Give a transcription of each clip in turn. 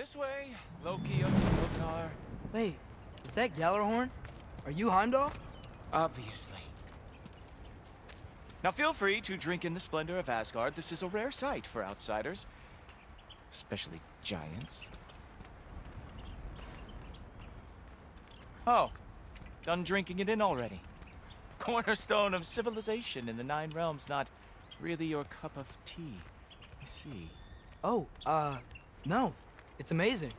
This way, Loki of Lothar. Wait, is that Gjallarhorn? Are you Heimdall? Obviously. Now feel free to drink in the splendor of Asgard. This is a rare sight for outsiders. Especially giants. Oh, done drinking it in already. Cornerstone of civilization in the Nine Realms, not really your cup of tea. I see. Oh, no. It's amazing.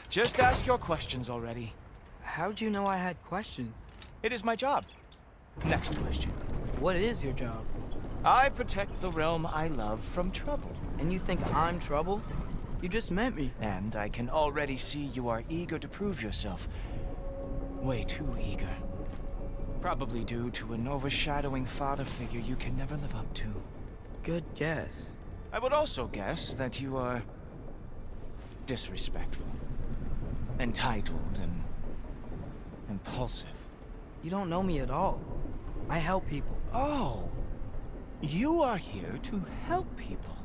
Just ask your questions already. How'd you know I had questions? It is my job. Next question. What is your job? I protect the realm I love from trouble. And you think I'm trouble? You just met me. And I can already see you are eager to prove yourself. Way too eager. Probably due to an overshadowing father figure you can never live up to. Good guess. I would also guess that you are disrespectful, entitled, and impulsive. You don't know me at all. I help people. Oh, you are here to help people.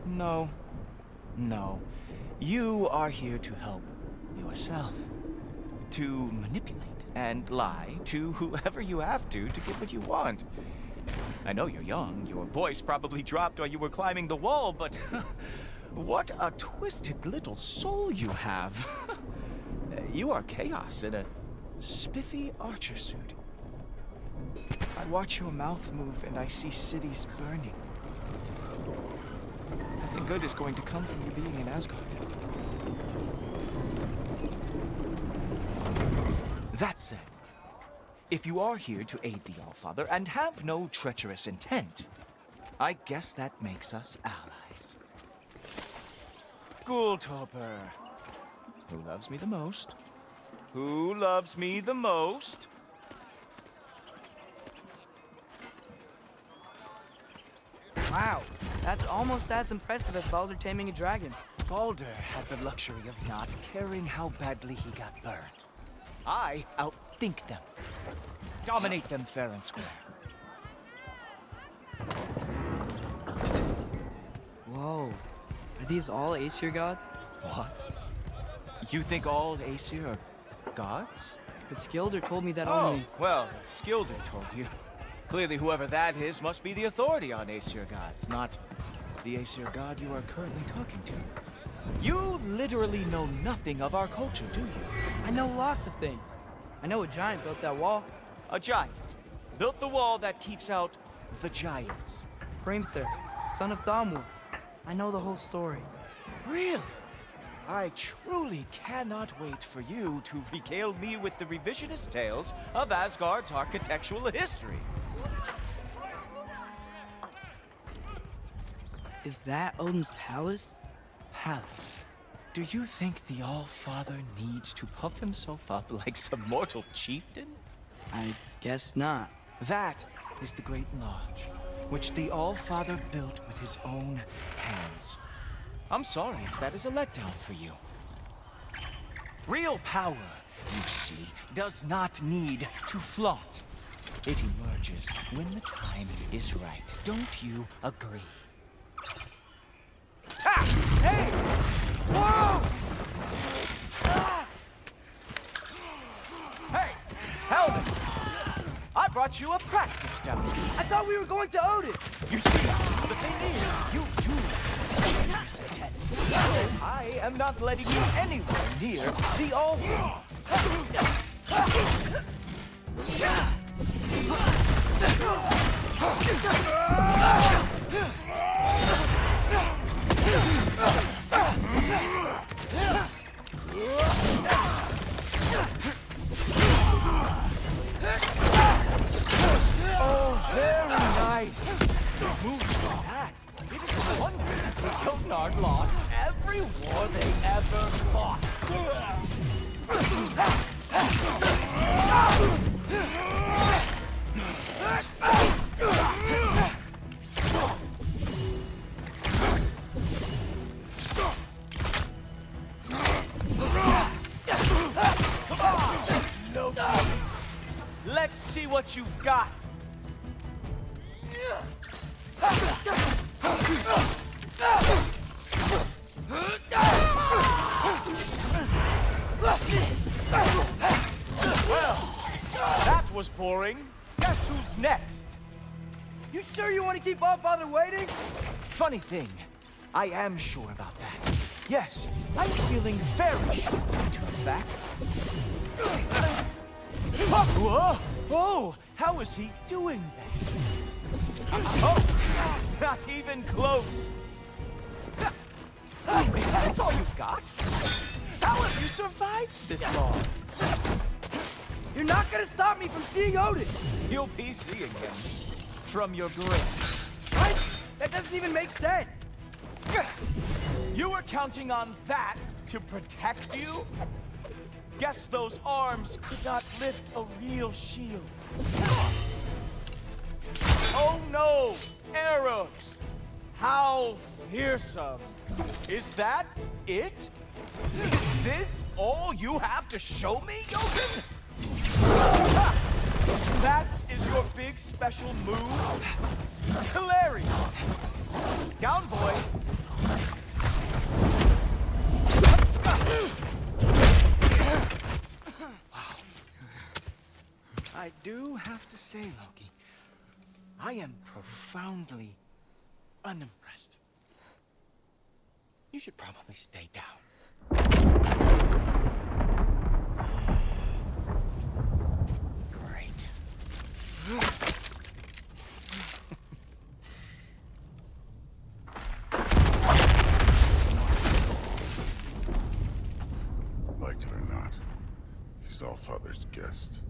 No. You are here to help yourself. To manipulate and lie to whoever you have to get what you want. I know you're young. Your voice probably dropped while you were climbing the wall, but what a twisted little soul you have. You are chaos in a spiffy archer suit. I watch your mouth move and I see cities burning. Nothing good is going to come from you being in Asgard. That said, if you are here to aid the Allfather and have no treacherous intent, I guess that makes us allies. Gultoper. Who loves me the most? Who loves me the most? Wow, that's almost as impressive as Baldur taming a dragon. Baldur had the luxury of not caring how badly he got burned. I outthink them. Dominate them fair and square. Whoa. Are these all Aesir gods? What? You think all Aesir are gods? But Skilder told me that Oh, only... well, if Skilder told you. Clearly whoever that is must be the authority on Aesir gods, not the Aesir god you are currently talking to. You literally know nothing of our culture, do you? I know lots of things. I know a giant built that wall. A giant built the wall that keeps out the giants. Hrimthur, son of Thamur. I know the whole story. Really? I truly cannot wait for you to regale me with the revisionist tales of Asgard's architectural history. Is that Odin's palace? Palace? Do you think the All-Father needs to puff himself up like some mortal chieftain? I guess not. That is the Great Lodge, which the All-Father built with his own hands. I'm sorry if that is a letdown for you. Real power, you see, does not need to flaunt. It emerges when the time is right. Don't you agree? Ah! Hey! Whoa! Ah! Hey! Helmet! I brought you a practice demo. I thought we were going to Odin! You see, the thing is, you do have this intent. So I am not letting you anywhere near the all. Oh, very nice. Moves like that. It is a wonder that the Jotnar lost every war they ever fought. Let's see what you've got. Well, that was boring. Guess who's next? You sure you want to keep All Father waiting? Funny thing, I am sure about that. Yes, I'm feeling very sure, to the fact. Whoa! Oh, how is he doing that? Oh, not even close. That's all you've got? How have you survived this long? You're not gonna stop me from seeing Odin! You'll be seeing him from your grave. What? That doesn't even make sense! You were counting on that to protect you? Guess those arms could not lift a real shield. Oh no! Arrows! How fearsome! Is that it? Is this all you have to show me, Jotun? That is your big special move? Hilarious! Down, boy! Wow. I do have to say, Loki, I am profoundly unimpressed. You should probably stay down. Great. Like it or not, he's Allfather's guest.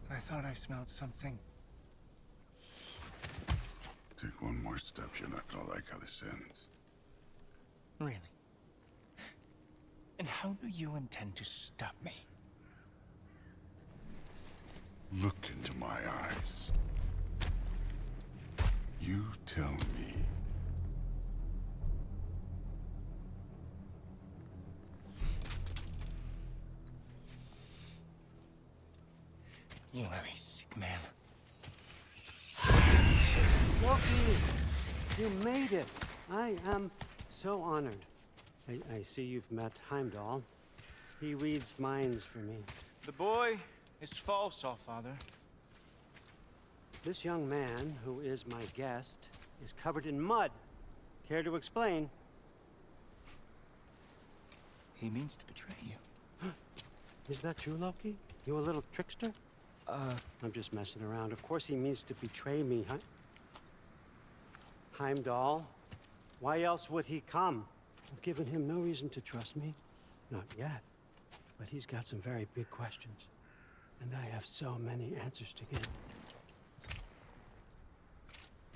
I thought I smelled something. Take one more step, you're not gonna like how this ends. Really? And how do you intend to stop me? Look into my eyes. You tell me. You are a sick man. Loki, you made it. I am so honored. I see you've met Heimdall. He reads minds for me. The boy is false, Allfather. This young man, who is my guest, is covered in mud. Care to explain? He means to betray you. Is that true, Loki? You a little trickster? I'm just messing around. Of course he means to betray me, huh? Heimdall? Why else would he come? I've given him no reason to trust me. Not yet. But he's got some very big questions. And I have so many answers to give.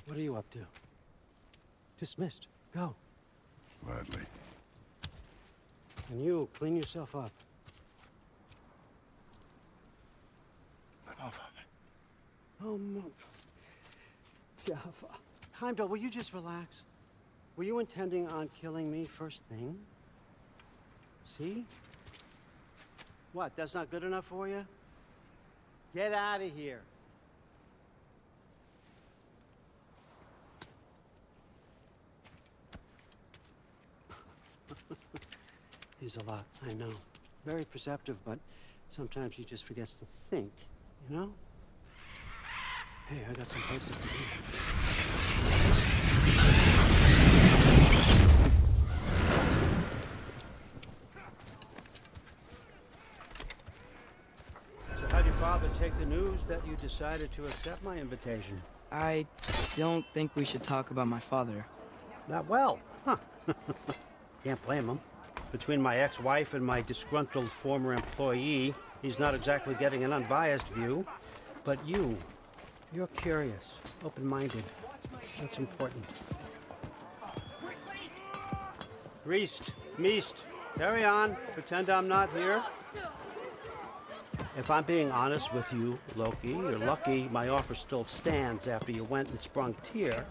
What are you up to? Dismissed. Go. Gladly. And you, clean yourself up. But Allfather. Oh, no. Jaffa. Heimdall, will you just relax? Were you intending on killing me first thing? See? What, that's not good enough for you? Get out of here. He's a lot, I know. Very perceptive, but sometimes he just forgets to think, you know? Hey, I got some places to be. So how'd your father take the news that you decided to accept my invitation? I don't think we should talk about my father. Not well, huh? Can't blame him. Between my ex-wife and my disgruntled former employee, he's not exactly getting an unbiased view. But you're curious, open-minded. That's important. Meest, carry on. Pretend I'm not here. If I'm being honest with you, Loki, you're lucky my offer still stands after you went and sprung Tyr.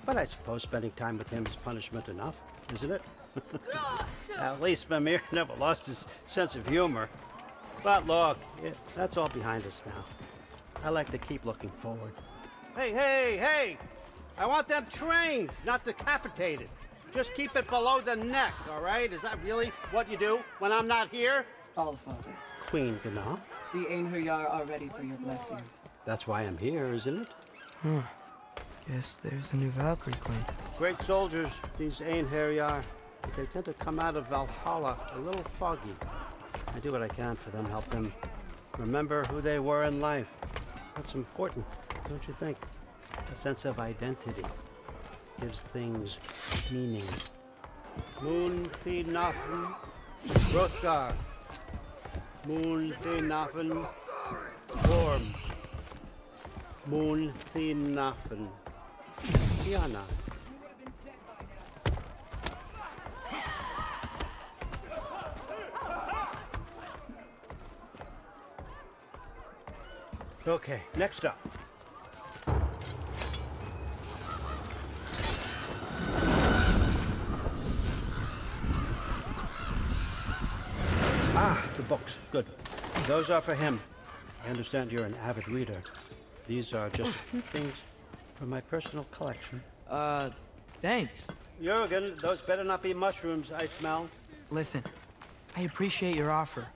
But I suppose spending time with him is punishment enough, isn't it? At least Mimir never lost his sense of humor. But look, that's all behind us now. I like to keep looking forward. Hey, hey, hey! I want them trained, not decapitated. Just keep it below the neck, all right? Is that really what you do when I'm not here? Allfather, Queen Gná. the Einherjar are ready for your blessings. That's why I'm here, isn't it? Guess there's a new Valkyrie Queen. Great soldiers, these Einherjar. But they tend to come out of Valhalla a little foggy. I do what I can for them, help them remember who they were in life. That's important, don't you think? A sense of identity gives things meaning. Moon thi nafen, Hrothgar. Moon thi nafen, Gorm. Moon thi nafen, Tiana. Okay, next up. Ah, the books. Good. Those are for him. I understand you're an avid reader. These are just a few things from my personal collection. Thanks. Jurgen, those better not be mushrooms I smell. Listen, I appreciate your offer,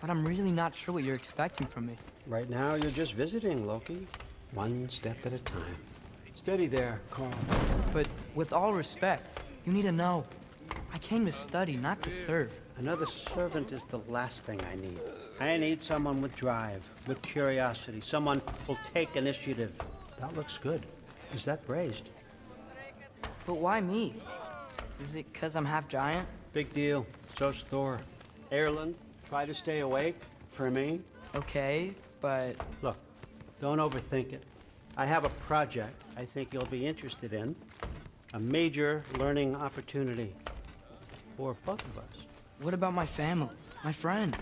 but I'm really not sure what you're expecting from me. Right now, you're just visiting, Loki. One step at a time. Steady there, Carl. But with all respect, you need to know, I came to study, not to serve. Another servant is the last thing I need. I need someone with drive, with curiosity, someone who'll take initiative. That looks good. Is that braised? But why me? Is it 'cause I'm half giant? Big deal. So's Thor. Erland, try to stay awake for me. Okay, but Look, don't overthink it. I have a project I think you'll be interested in. A major learning opportunity for both of us. what about my family, my friends?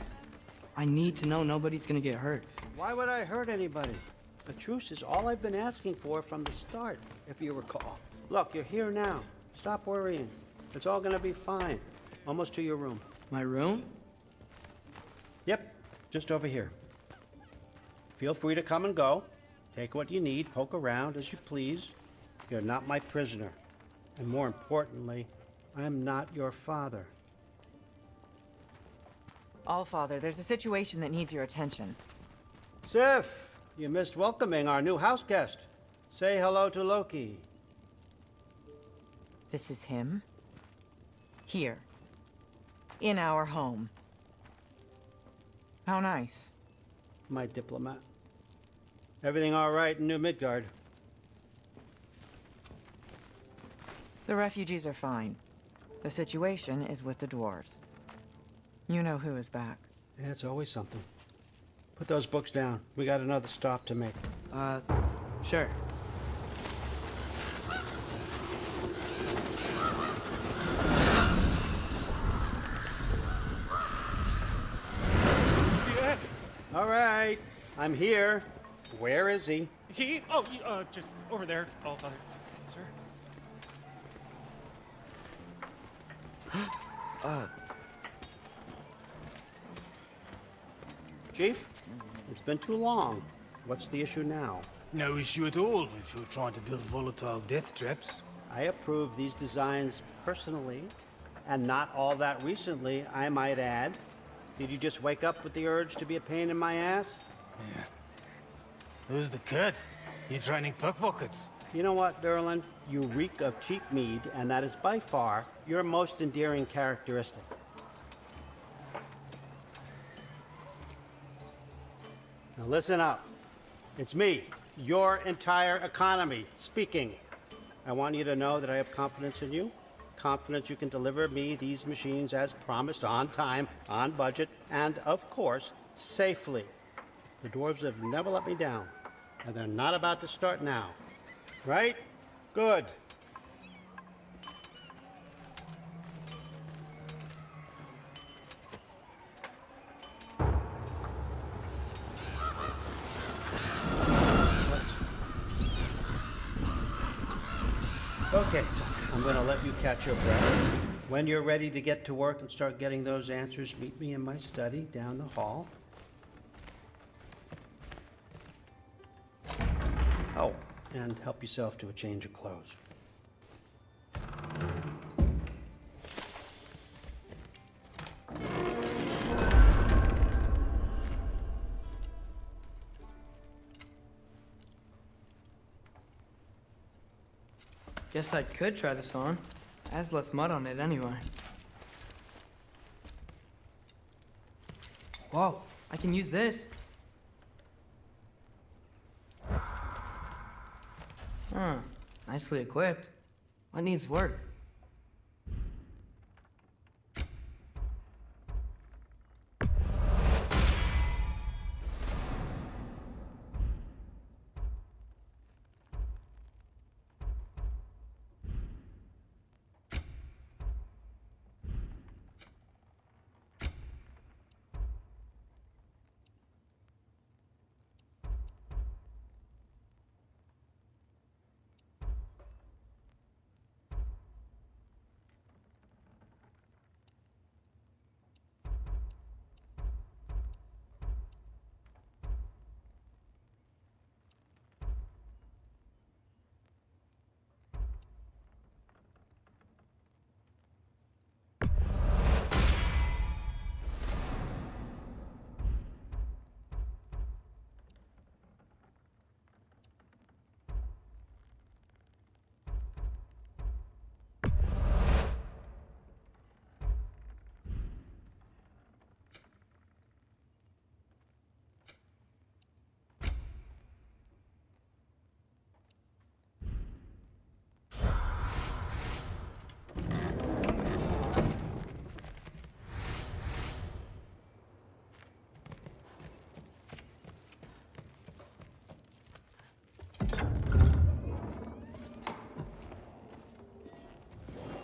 I need to know nobody's gonna get hurt. Why would I hurt anybody? A truce is all I've been asking for from the start, if you recall. Look, you're here now. Stop worrying. It's all gonna be fine. Almost to your room. My room? Yep, just over here. Feel free to come and go. Take what you need, poke around as you please. You're not my prisoner. And more importantly, I'm not your father. Allfather, there's a situation that needs your attention. Sif, you missed welcoming our new house guest. Say hello to Loki. This is him? Here. In our home. How nice. My diplomat. Everything all right in New Midgard? The refugees are fine. The situation is with the dwarves. You know who is back. Yeah, it's always something. Put those books down. We got another stop to make. Sure. All right, I'm here. Where is he? Just over there, Allfather, sir. Chief, it's been too long. What's the issue now? No issue at all if you're trying to build volatile death traps. I approve these designs personally, and not all that recently, I might add. Did you just wake up with the urge to be a pain in my ass? Yeah. Who's the cut? You're training pickpockets. You know what, Derlin? You reek of cheap mead, and that is by far your most endearing characteristic. Now listen up. It's me, your entire economy, speaking. I want you to know that I have confidence in you. Confidence you can deliver me these machines as promised, on time, on budget, and of course, safely. The dwarves have never let me down, and they're not about to start now. Right? Good. Okay, so I'm going to let you catch your breath. When you're ready to get to work and start getting those answers, meet me in my study down the hall. Oh, and help yourself to a change of clothes. Guess I could try this on. It has less mud on it anyway. Whoa, I can use this. Huh, nicely equipped. What needs work?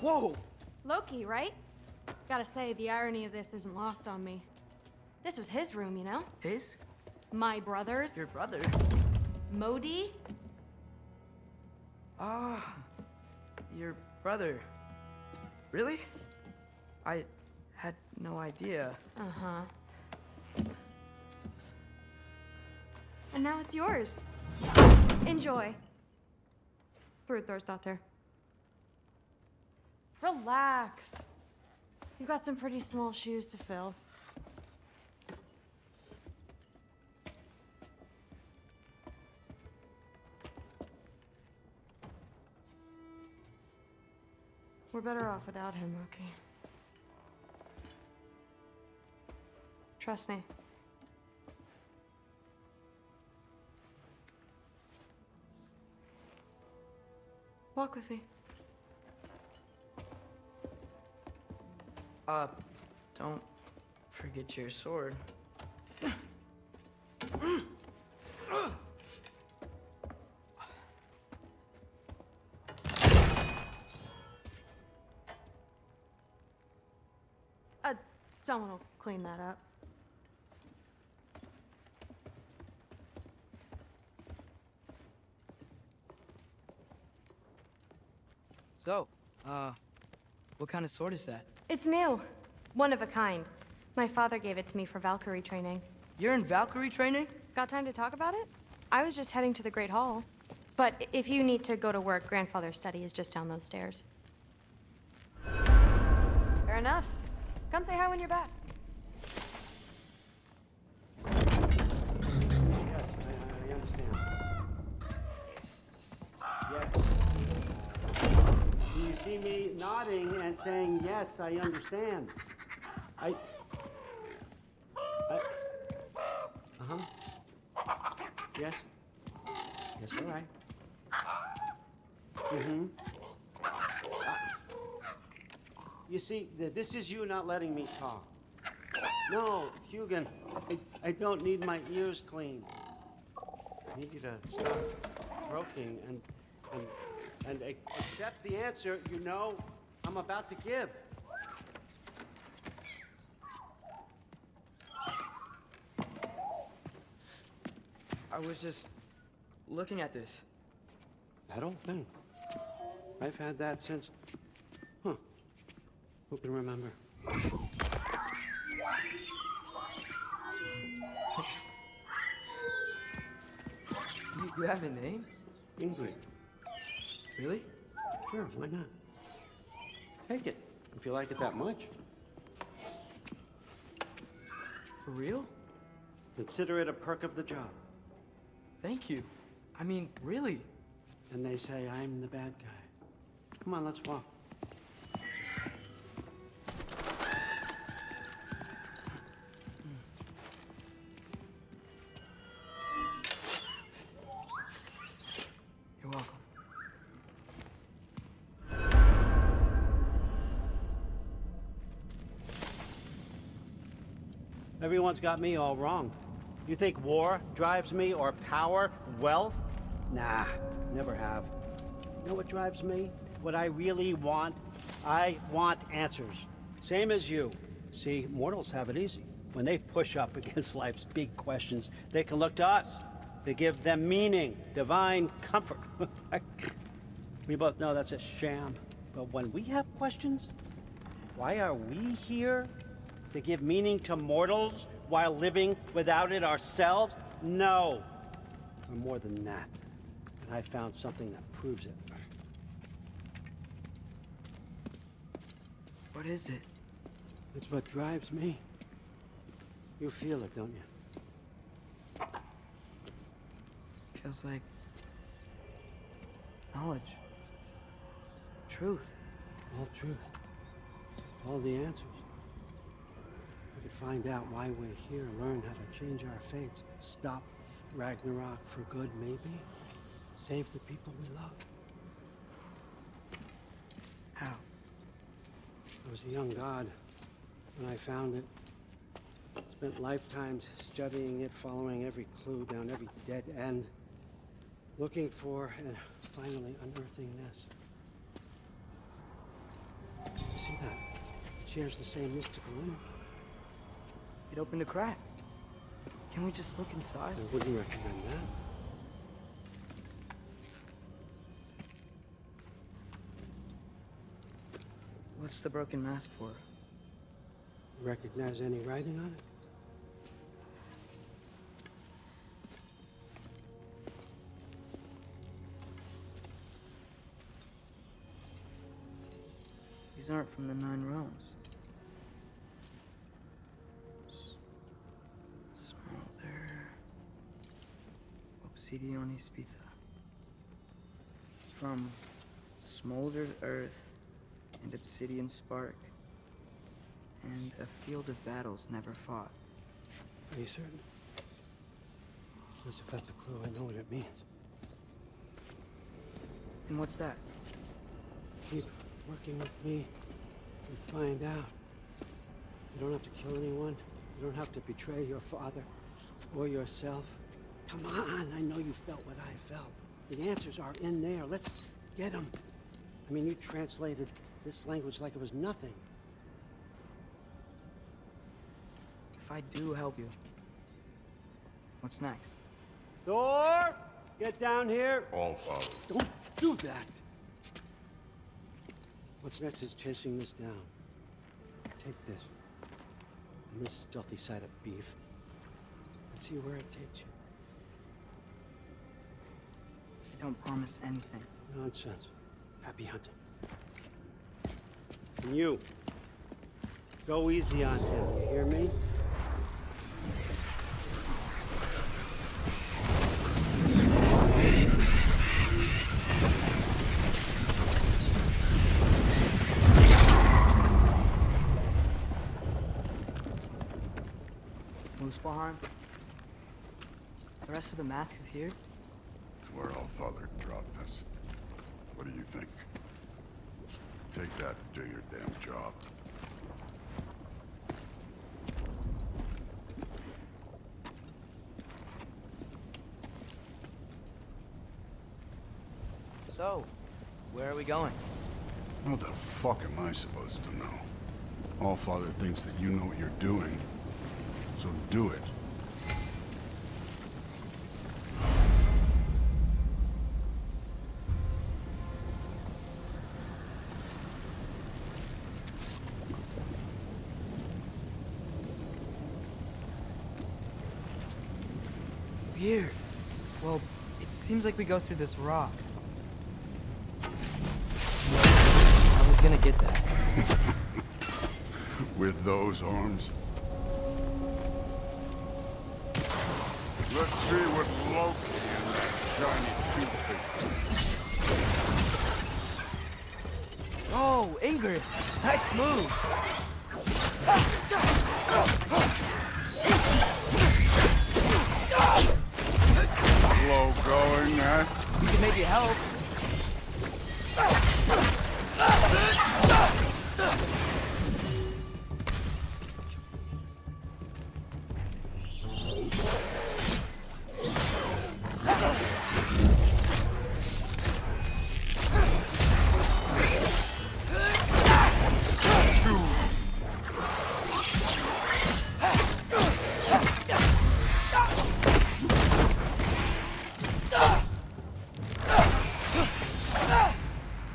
Whoa! Loki, right? Gotta say, the irony of this isn't lost on me. This was his room, you know? His? My brother's. Your brother? Modi? Ah, your brother. Really? I had no idea. Uh-huh. And now it's yours. Enjoy. Fruit thirst out there. Relax. You've got some pretty small shoes to fill. We're better off without him, Loki. Trust me. Walk with me. Don't forget your sword. Someone will clean that up. So, what kind of sword is that? It's new. One of a kind. My father gave it to me for Valkyrie training. You're in Valkyrie training? Got time to talk about it? I was just heading to the Great Hall. But if you need to go to work, grandfather's study is just down those stairs. Fair enough. Come say hi when you're back. Yes, I understand. Yes. Do you see me nodding and saying, yes, I understand? Uh-huh. Yes. Yes, all right. Mm-hmm. You see, this is you not letting me talk. No, Hugin, I don't need my ears cleaned. I need you to stop croaking and accept the answer you know I'm about to give. I was just looking at this. That old thing. I've had that since... Huh. Who can remember? You have a name? Ingrid. Really? Sure, why not? Take it, if you like it that much. For real? Consider it a perk of the job. Thank you. I mean, really. And they say I'm the bad guy. Come on, let's walk. You're welcome. Everyone's got me all wrong. You think war drives me, or power, wealth? Nah, never have. You know what drives me? What I really want? I want answers. Same as you. See, mortals have it easy. When they push up against life's big questions, they can look to us. To give them meaning, divine comfort. We both know that's a sham. But when we have questions, why are we here? To give meaning to mortals while living without it ourselves? No. We're more than that. And I found something that proves it. What is it? It's what drives me. You feel it, don't you? Feels like knowledge. Truth. All truth. All the answers. We could find out why we're here, learn how to change our fates, stop Ragnarok for good, maybe. Save the people we love. How? I was a young god when I found it. Spent lifetimes studying it, following every clue down every dead end, looking for and finally unearthing this. You see that? It shares the same mystical energy. It opened a crack. Can we just look inside? I wouldn't recommend that. What's the broken mask for? Recognize any writing on it? These aren't from the Nine Realms. Smolder. Obsidione Spitha. From smoldered earth and obsidian spark. And a field of battles never fought. Are you certain? Because if that's a clue, I know what it means. And what's that? Keep working with me and find out. You don't have to kill anyone. You don't have to betray your father or yourself. Come on, I know you felt what I felt. The answers are in there. Let's get them. I mean, you translated this language like it was nothing. If I do help you, what's next? Thor! Get down here! All father. Don't do that! What's next is chasing this down. Take this. And this stealthy side of beef. And see where it takes you. I don't promise anything. Nonsense. Happy hunting. And you. Go easy on him, you hear me? Muspelheim? The rest of the mask is here? It's where all father dropped us. What do you think? Take that and do your damn job. So, where are we going? What the fuck am I supposed to know? All father thinks that you know what you're doing, so do it. Weird. Well, it's Seems like we go through this rock. I was gonna get that. With those arms? Let's see what Loki and that shiny toothpick. Oh, Ingrid! Nice move! Slow going, huh? We can maybe help.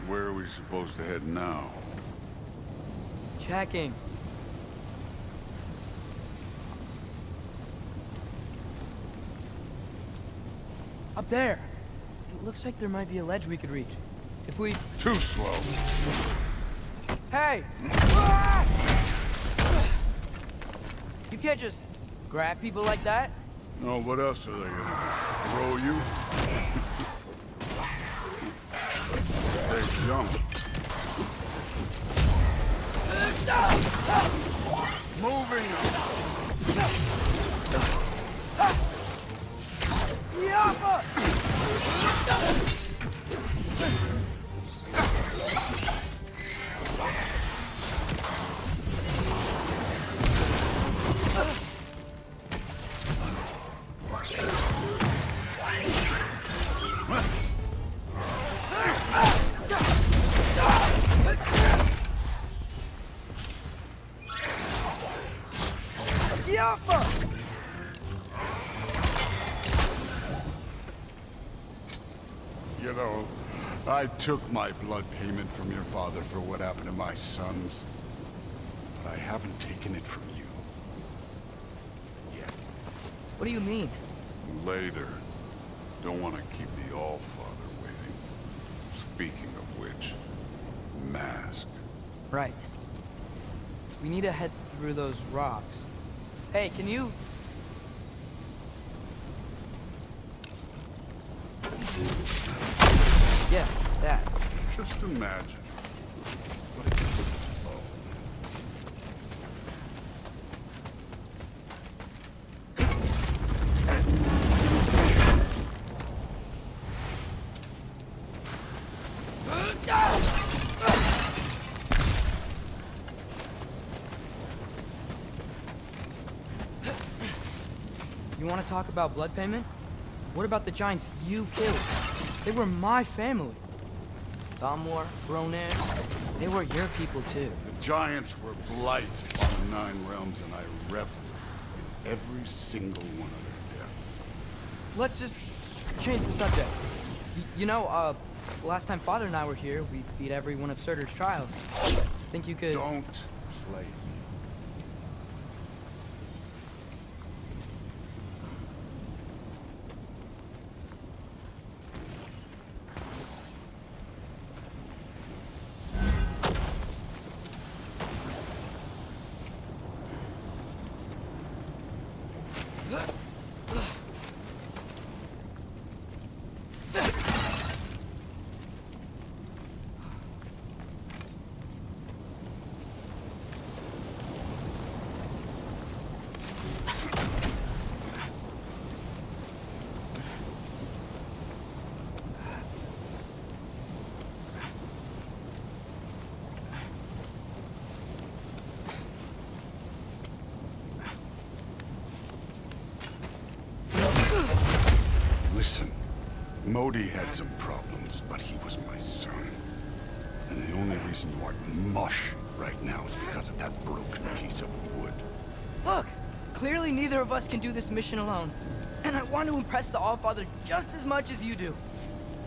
Where are we supposed to head now? Checking. Up there. It looks like there might be a ledge we could reach. If we... Too slow. Hey! You can't just grab people like that. Oh, what else are they gonna do? Throw you? They jump. Moving! You know, I took my blood payment from your father for what happened to my sons. But I haven't taken it from you. Yet. What do you mean? Later. Don't want to keep the Allfather waiting. Speaking of which, mask. Right. We need to head through those rocks. Hey, can you... Yeah, that. Just imagine what it could flow. You want to talk about blood payment? What about the giants you killed? They were my family. Thamor, Ronan, they were your people too. The giants were blight on the Nine Realms, and I reveled in every single one of their deaths. Let's just change the subject. You know, last time Father and I were here, we beat every one of Surtur's trials. Think you could... Don't play me. Listen, Modi had some problems, but he was my son. And the only reason you aren't mush right now is because of that broken piece of wood. Look! Clearly neither of us can do this mission alone. And I want to impress the Allfather just as much as you do.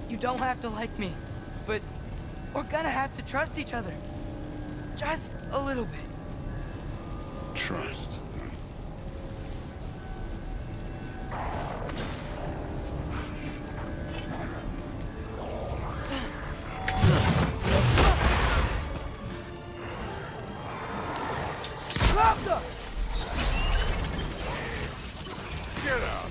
You don't have to like me, but we're gonna have to trust each other. Just a little bit. Trust. Yapka! Get out!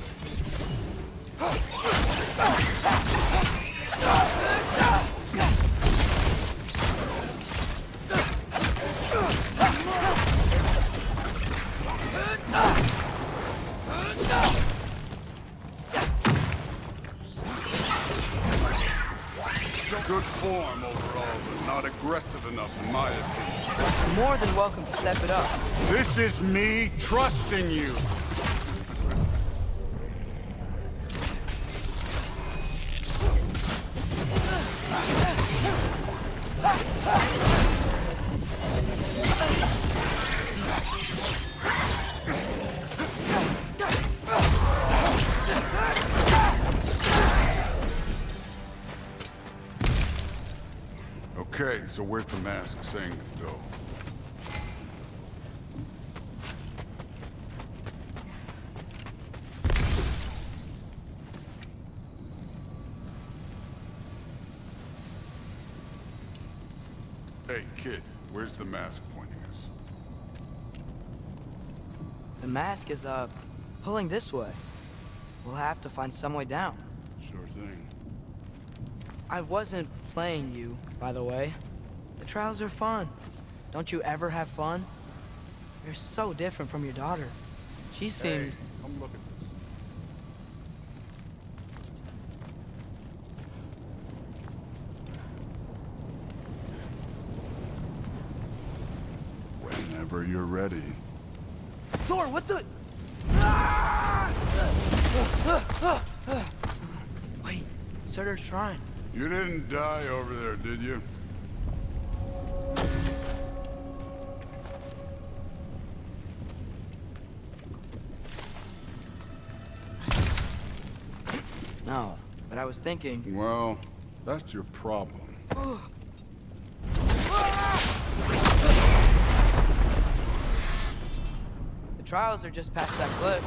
Good form overall, but not aggressive enough in my opinion. You're more than welcome to step it up. This is me trusting you. Okay, so where's the mask saying to go? Hey, kid, where's the mask pointing us? The mask is, pulling this way. We'll have to find some way down. Sure thing. I wasn't playing you, by the way. The trials are fun. Don't you ever have fun? You're so different from your daughter. She seemed... Hey, come look at this. Whenever you're ready. Thor, what the... Wait, Surtur's shrine. You didn't die over there, did you? No, but I was thinking... Well, that's your problem. The trials are just past that cliff.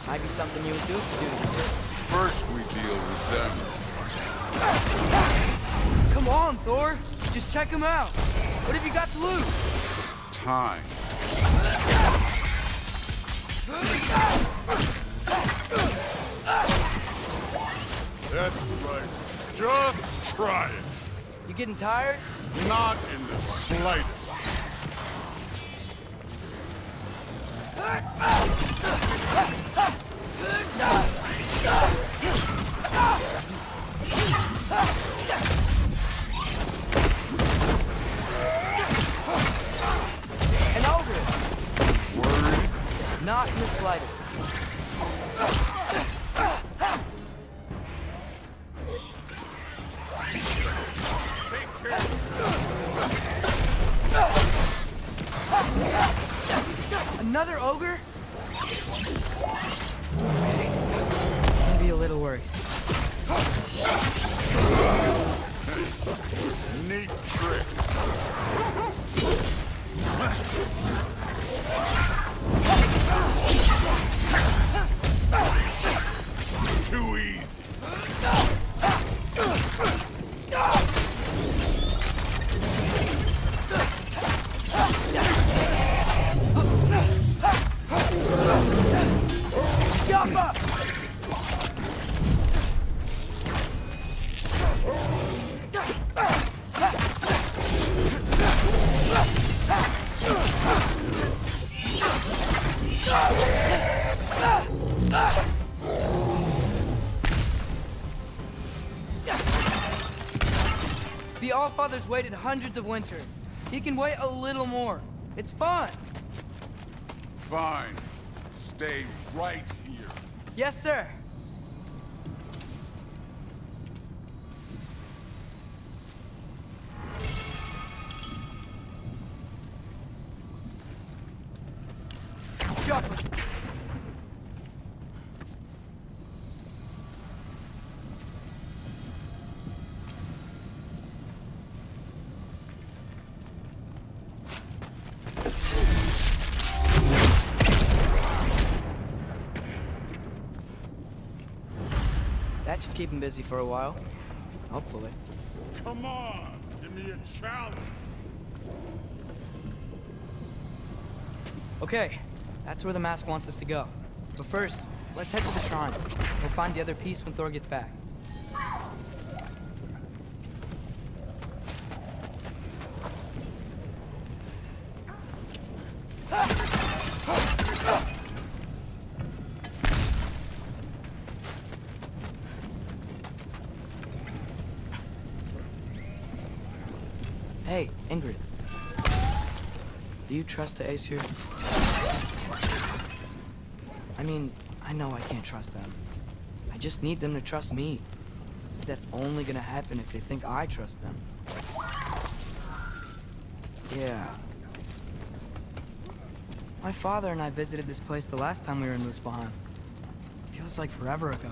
Might be something you would do for duty. First we deal with them. Come on, Thor. Just check him out. What have you got to lose? Time. That's right. Just try it. You getting tired? Not in the slightest. And over it. Worried? Not in the slightest. Another ogre? Maybe a little worried. Neat trick. Too easy. Yappa! The Allfather's waited hundreds of winters. He can wait a little more. It's fun. Fine. Stay right here. Yes, sir. Chopper. That should keep him busy for a while. Hopefully. Come on, give me a challenge. Okay, that's where the mask wants us to go. But first, let's head to the shrine. We'll find the other piece when Thor gets back. Hey, Ingrid. Do you trust the Aesir? I mean, I know I can't trust them. I just need them to trust me. That's only gonna happen if they think I trust them. Yeah. My father and I visited this place the last time we were in Muspelheim. Feels like forever ago.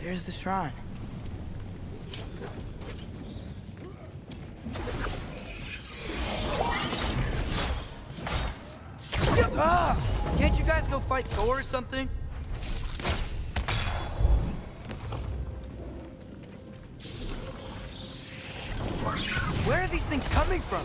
There's the shrine. Ah! Can't you guys go fight Thor or something? Where are these things coming from?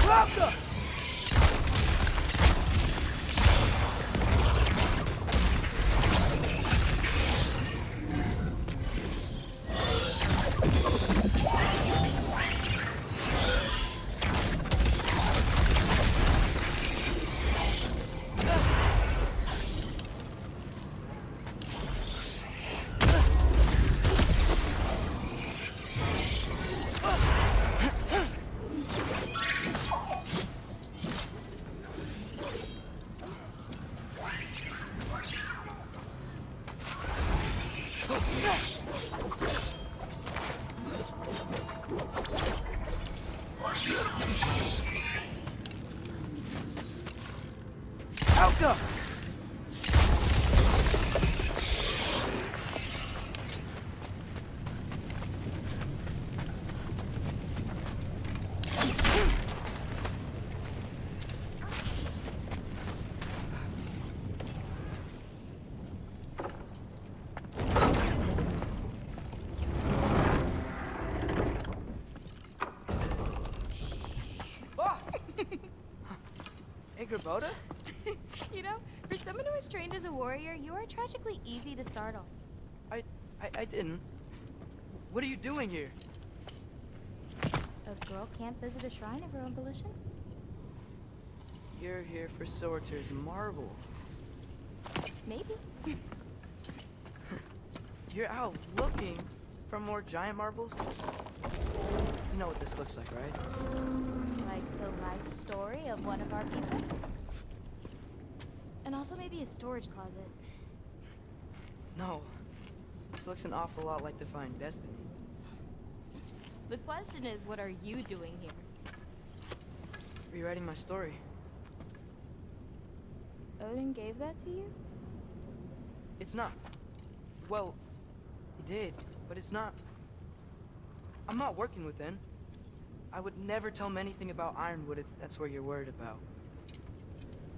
Welcome! Helga! Hey, Grabota? You know, for someone who is trained as a warrior, you are tragically easy to startle. I didn't. What are you doing here? A girl can't visit a shrine of her own volition? You're here for Sorcerer's Marble. Maybe. You're out looking for more giant marbles? You know what this looks like, right? Like the life story of one of our people? And also maybe a storage closet. No. This looks an awful lot like Defying Destiny. The question is, what are you doing here? Rewriting my story. Odin gave that to you? It's not. Well, he did, but it's not. I'm not working with him. I would never tell him anything about Ironwood if that's what you're worried about.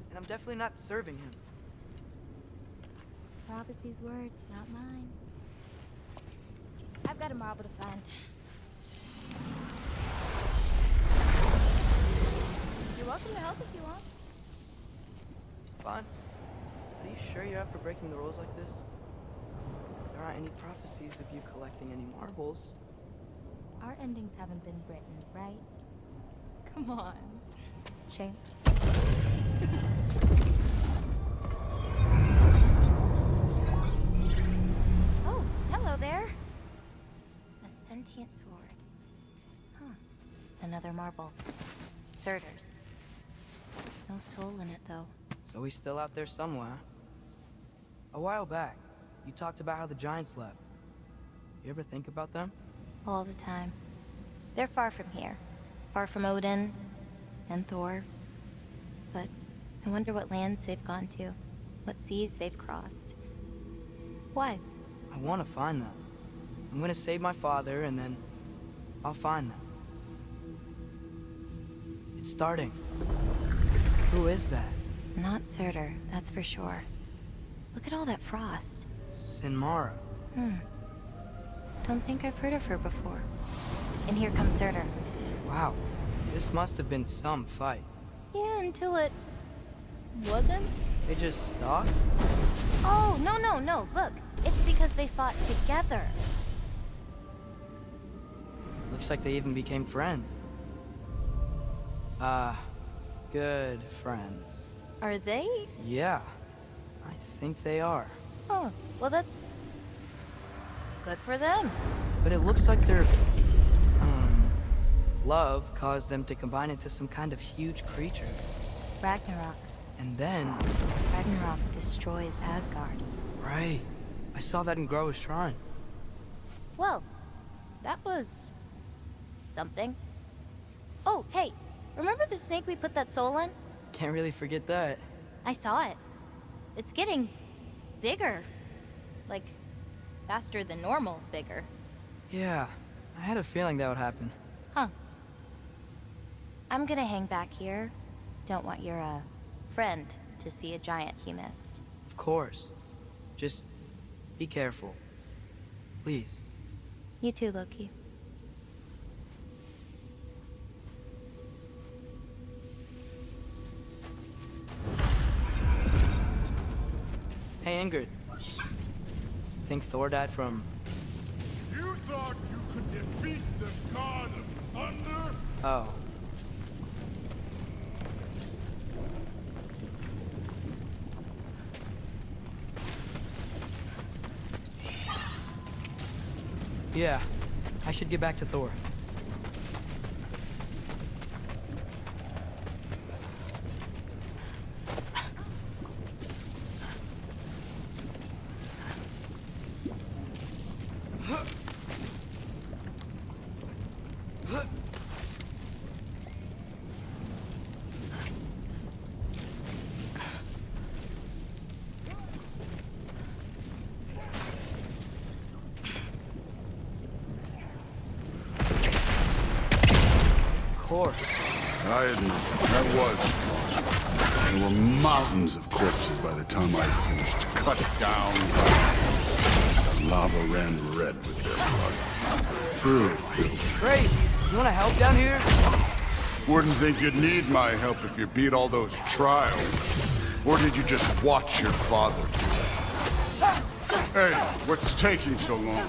And I'm definitely not serving him. Prophecy's words, not mine. I've got a marble to find. You're welcome to help if you want. Fine. Are you sure you're up for breaking the rules like this? There aren't any prophecies of you collecting any marbles. Our endings haven't been written, right? Come on. Shame. sentient sword. Huh. Another marble. Surtur's. No soul in it, though. So he's still out there somewhere. A while back, you talked about how the giants left. You ever think about them? All the time. They're far from here. Far from Odin and Thor. But I wonder what lands they've gone to. What seas they've crossed. Why? I want to find them. I'm gonna save my father, and then I'll find them. It's starting. Who is that? Not Surtur, that's for sure. Look at all that frost. Sinmara. Don't think I've heard of her before. And here comes Surtur. Wow. This must have been some fight. Yeah, until it... wasn't? They just stopped? Oh, no. Look. It's because they fought together. Looks like they even became friends. Good friends. Are they? Yeah. I think they are. Oh, well that's... good for them. But it looks like their... love caused them to combine into some kind of huge creature. Ragnarok. And then... Ragnarok destroys Asgard. Right. I saw that in Groa's shrine. Well, that was... something. Oh, hey, remember the snake we put that soul in? Can't really forget that. I saw it. It's getting... bigger. Like, faster than normal bigger. Yeah, I had a feeling that would happen. Huh. I'm gonna hang back here. Don't want your, friend to see a giant he missed. Of course. Just be careful. Please. You too, Loki. Hey, Ingrid. Think Thor died from... You thought you could defeat the god of thunder? Oh. Yeah, I should get back to Thor. I admit, that was fun. There were mountains of corpses by the time I finished. Cut down. The lava ran red with their blood. True. Great! You wanna help down here? Wouldn't think you'd need my help if you beat all those trials. Or did you just watch your father? Hey, what's taking so long?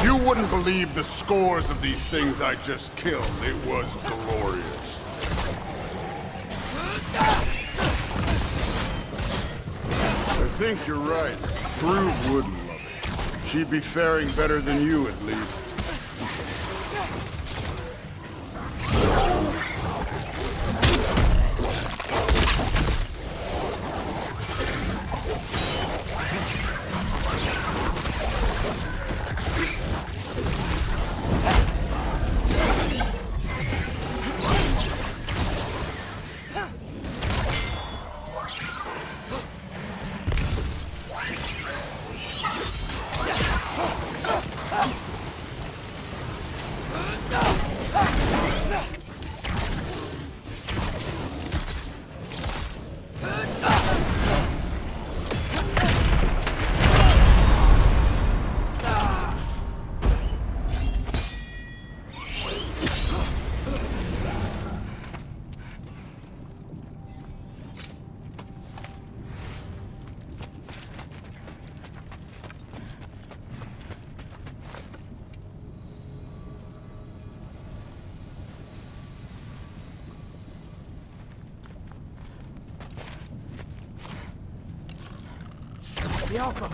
You wouldn't believe the scores of these things I just killed. It was glorious. I think you're right. Prue wouldn't love it. She'd be faring better than you, at least. The Alpha.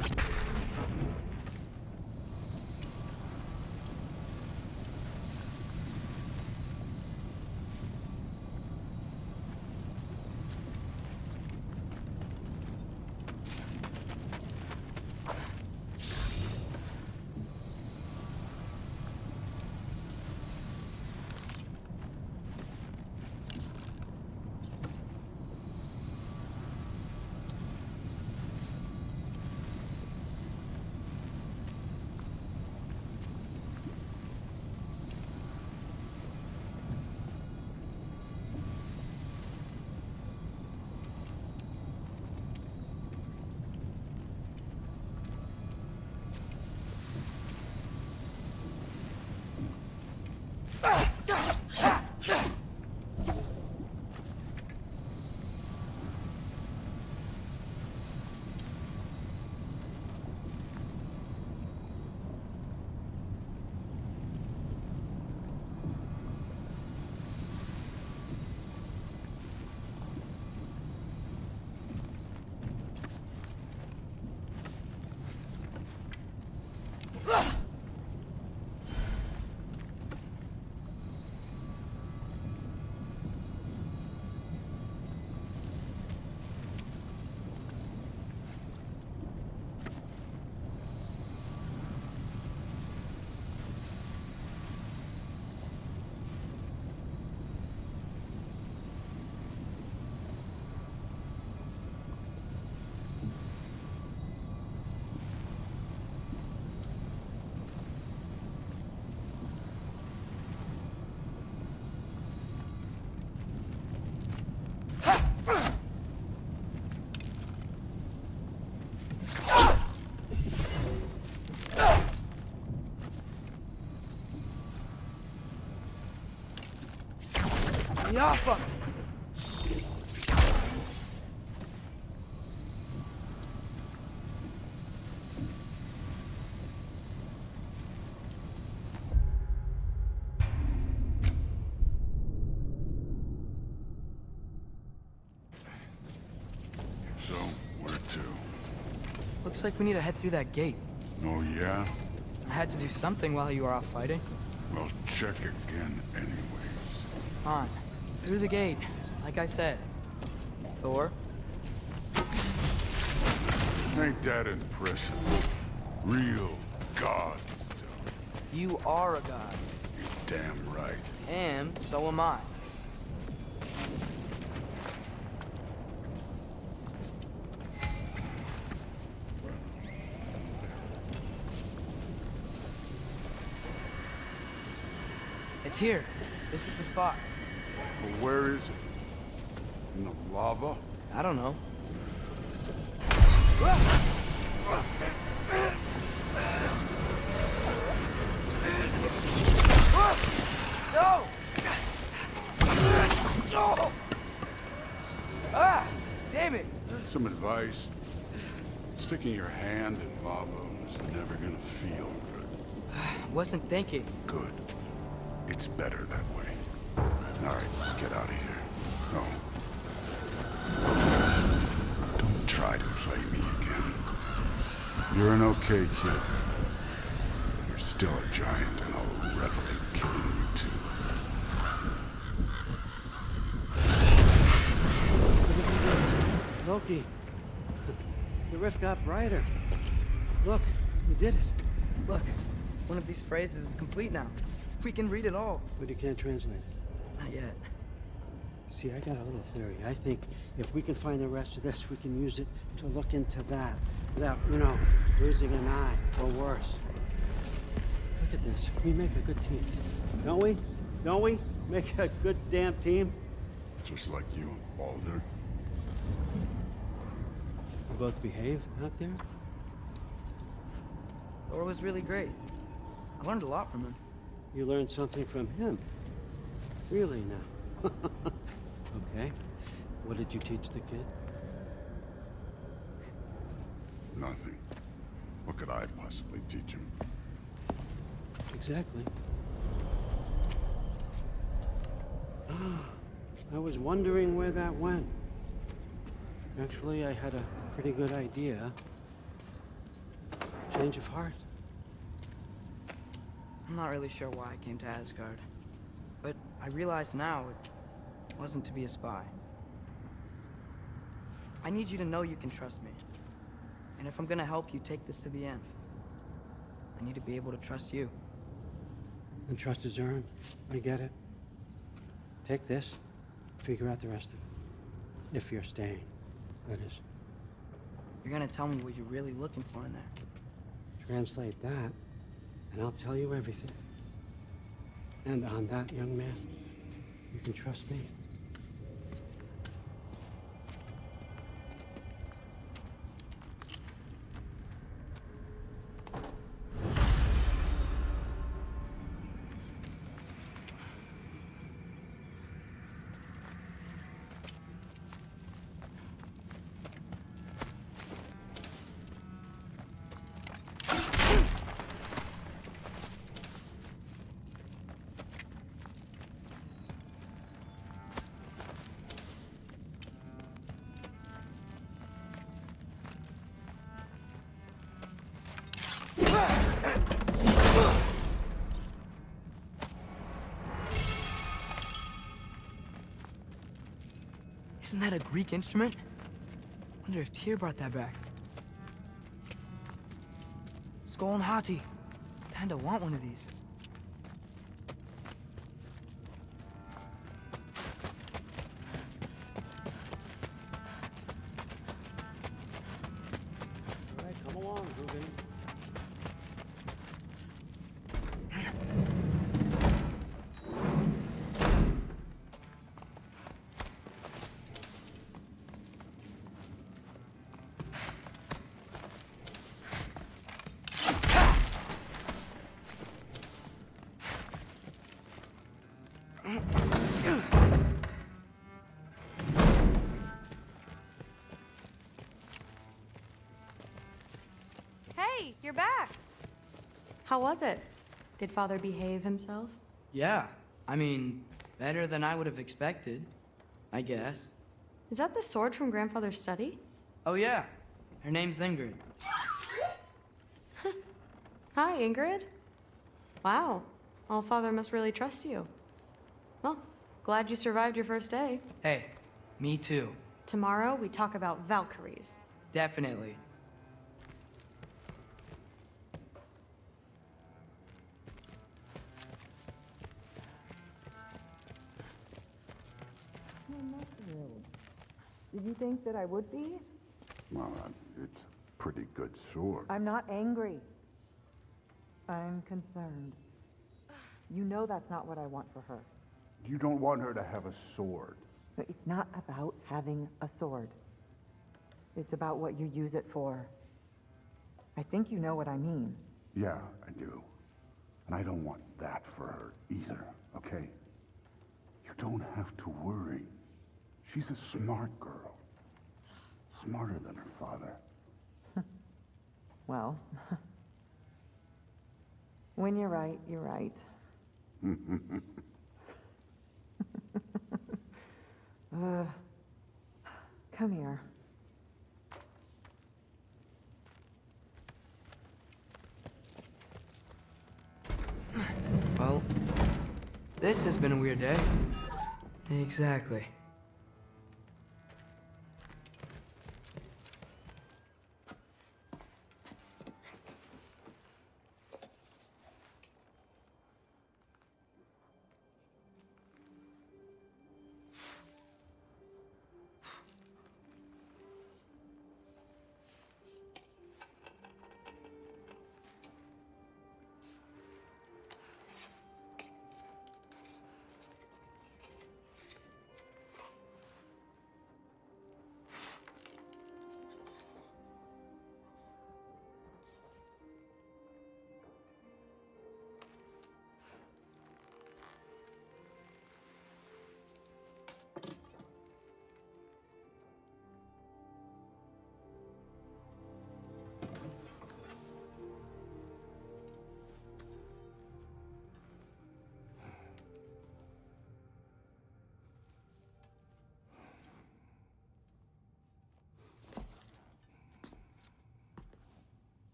The Alpha. So, where to? Looks like we need to head through that gate. Oh, yeah? I had to do something while you were off fighting. Well, check again anyways. On. Through the gate. Like I said. Thor? Ain't that impressive? Real god stuff. You are a god. You're damn right. And so am I. It's here. This is the spot. But where is it? In the lava? I don't know. No! No! Ah! Damn it! Some advice. Sticking your hand in lava is never gonna feel good. Wasn't thinking. Good. It's better that way. All right, let's get out of here. No. Don't try to play me again. You're an okay kid. You're still a giant, and I'll revel in killing you too. Loki, the rift got brighter. Look, we did it. Look, one of these phrases is complete now. We can read it all. But you can't translate it. Not yet. See, I got a little theory. I think if we can find the rest of this, we can use it to look into that. Without, you know, losing an eye or worse. Look at this. We make a good team. Don't we? Don't we? Make a good damn team. Just like you and Baldur. We both behave out there? Thor was really great. I learned a lot from him. You learned something from him. Really now. Okay. What did you teach the kid? Nothing. What could I possibly teach him? Exactly. I was wondering where that went. Actually, I had a pretty good idea. change of heart. I'm not really sure why I came to Asgard, but I realize now it wasn't to be a spy. I need you to know you can trust me. And if I'm gonna help you take this to the end, I need to be able to trust you. And trust is earned. I get it. Take this, figure out the rest of it. If you're staying, that is. You're gonna tell me what you're really looking for in there. Translate that, and I'll tell you everything. And on that, young man, you can trust me. Isn't that a Greek instrument? Wonder if Tyr brought that back. Skull and Hati. Kinda want one of these. All right, come along, Ruben. Hey, you're back. How was it? Did Father behave himself? Yeah, I mean, better than I would have expected, I guess. Is that the sword from Grandfather's study? Oh yeah, her name's Ingrid. Hi, Ingrid. Wow, Allfather must really trust you. Well, glad you survived your first day. Hey, me too. Tomorrow, we talk about Valkyries. Definitely. Did you think that I would be? Well, it's a pretty good sword. I'm not angry. I'm concerned. You know that's not what I want for her. You don't want her to have a sword. But it's not about having a sword. It's about what you use it for. I think you know what I mean. Yeah, I do. And I don't want that for her either, okay? You don't have to worry. She's a smart girl. Smarter than her father. Well, when you're right, you're right. Come here. Well, this has been a weird day. Exactly.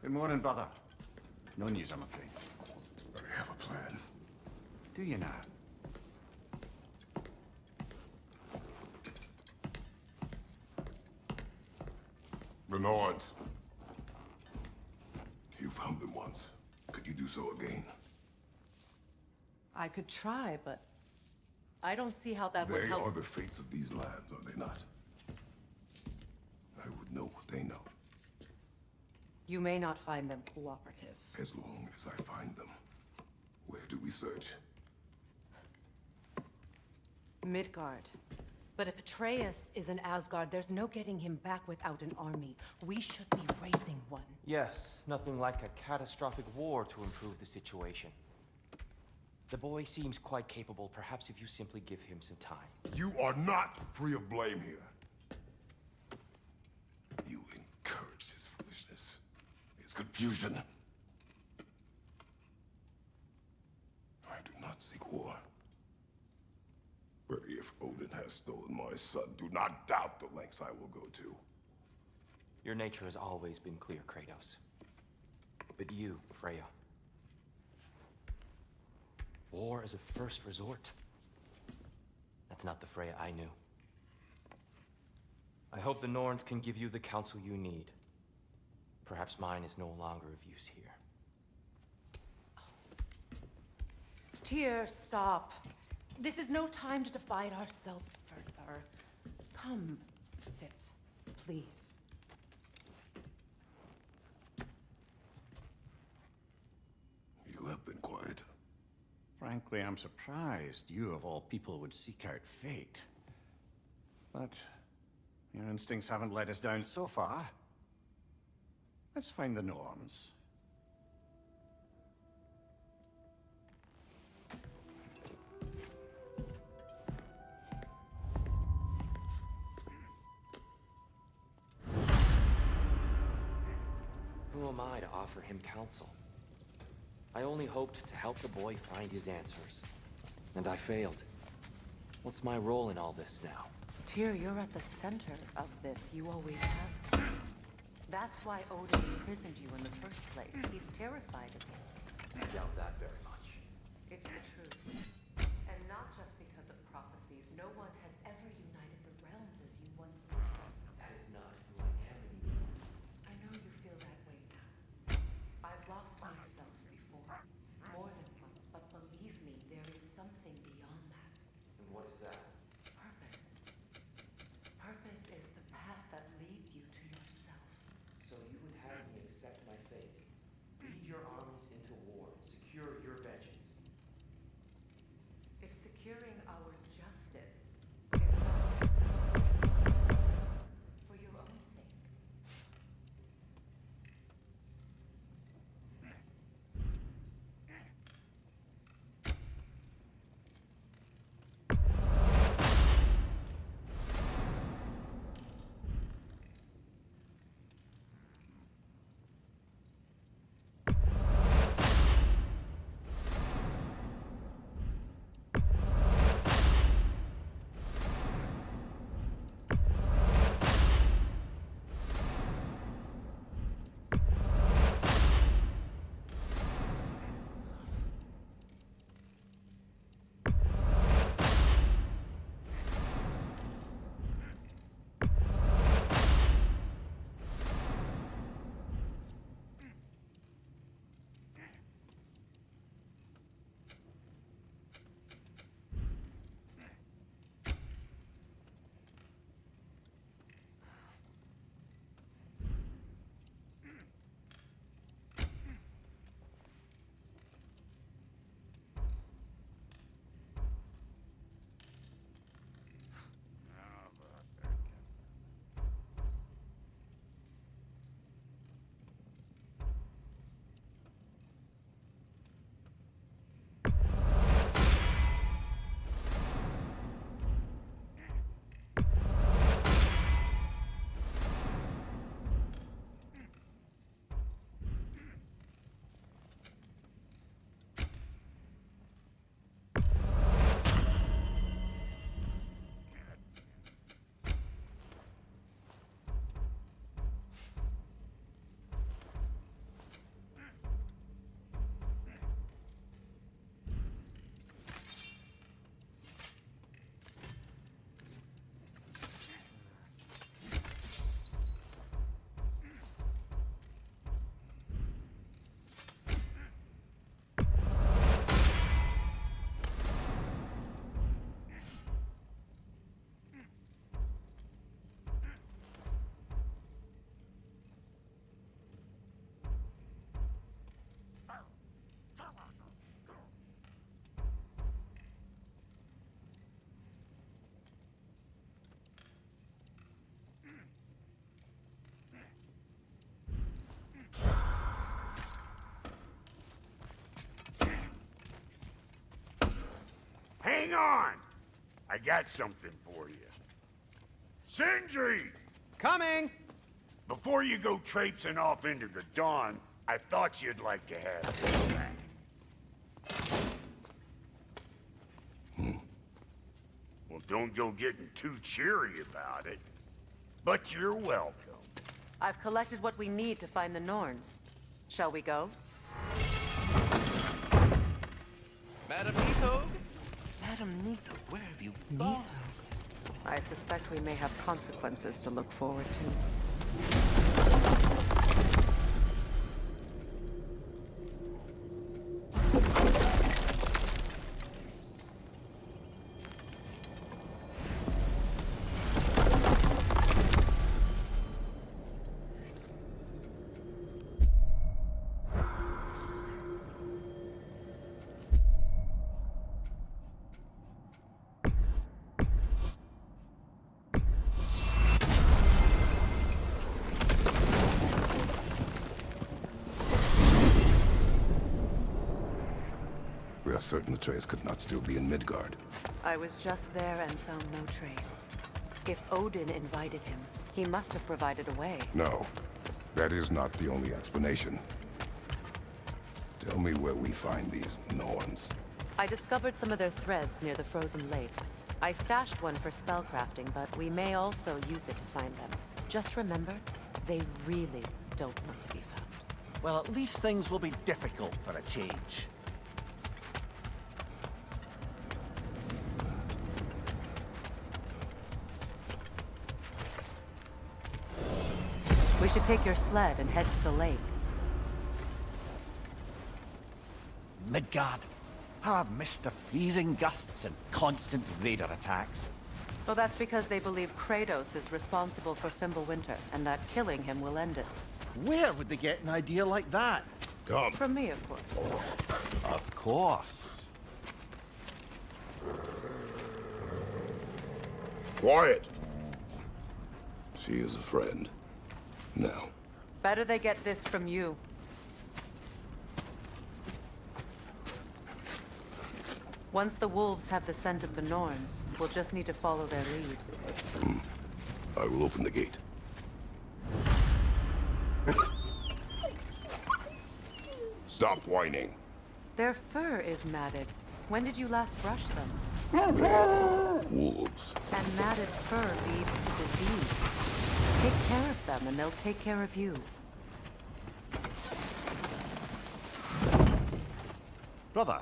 Good morning, brother. No news, I'm afraid. I have a plan. Do you now? The Norns. You found them once. Could you do so again? I could try, but I don't see how that would They help. are the fates of these lands, are they not? I would know what they know, You may not find them cooperative. as long as I find them. Where do we search? Midgard. But if Atreus is in Asgard, there's no getting him back without an army. We should be raising one. Yes, nothing like a catastrophic war to improve the situation. The boy seems quite capable, perhaps if you simply give him some time. You are not free of blame here. You encouraged his foolishness, his confusion. I do not seek war. But if Odin has stolen my son, do not doubt the lengths I will go to. Your nature has always been clear, Kratos. But you, Freya. War as a first resort. That's not the Freya I knew. I hope the Norns can give you the counsel you need. Perhaps mine is no longer of use here. Tyr, stop. This is no time to divide ourselves further. Come, sit, please. You have been quiet. Frankly, I'm surprised you of all people would seek out fate. But your instincts haven't let us down so far. Let's find the Norns. Who am I to offer him counsel? I only hoped to help the boy find his answers. And I failed. What's my role in all this now? Tyr, you're at the center of this. You always have. That's why Odin imprisoned you in the first place. He's terrified of you. I doubt that very much. It's the truth. And not just because of prophecies. No one has ever united the realms as you once did. That is not who I am anymore. I know you feel that way now. I've lost myself before. More than once, but believe me, there is something beyond that. And what is that? Purpose. Purpose is the path that leads you to yourself. So you would have me accept my fate, lead your armies into war, secure your vengeance. If securing our justice Hang on! I got something for you. Sindri! Coming! Before you go traipsing off into the dawn, I thought you'd like to have this back. Well, don't go getting too cheery about it. But you're welcome. I've collected what we need to find the Norns. Shall we go? Madam Neathog? Madam Neathog, where have you gone? I suspect we may have consequences to look forward to. We are certain Atreus could not still be in Midgard. I was just there and found no trace. If Odin invited him, he must have provided a way. No, that is not the only explanation. Tell me where we find these Norns. I discovered some of their threads near the frozen lake. I stashed one for spellcrafting, but we may also use it to find them. Just remember, they really don't want to be found. Well, at least things will be difficult for a change. We should take your sled and head to the lake. Midgard. How I've missed the freezing gusts and constant raider attacks. Well, that's because they believe Kratos is responsible for Fimbulwinter, and that killing him will end it. Where would they get an idea like that? Come. From me, of course. Of course. Quiet! She is a friend. Now. Better they get this from you. Once the wolves have the scent of the Norns, we'll just need to follow their lead. I will open the gate. Stop whining. Their fur is matted. When did you last brush them? Wolves. And matted fur leads to disease. Take care of them, and they'll take care of you. Brother,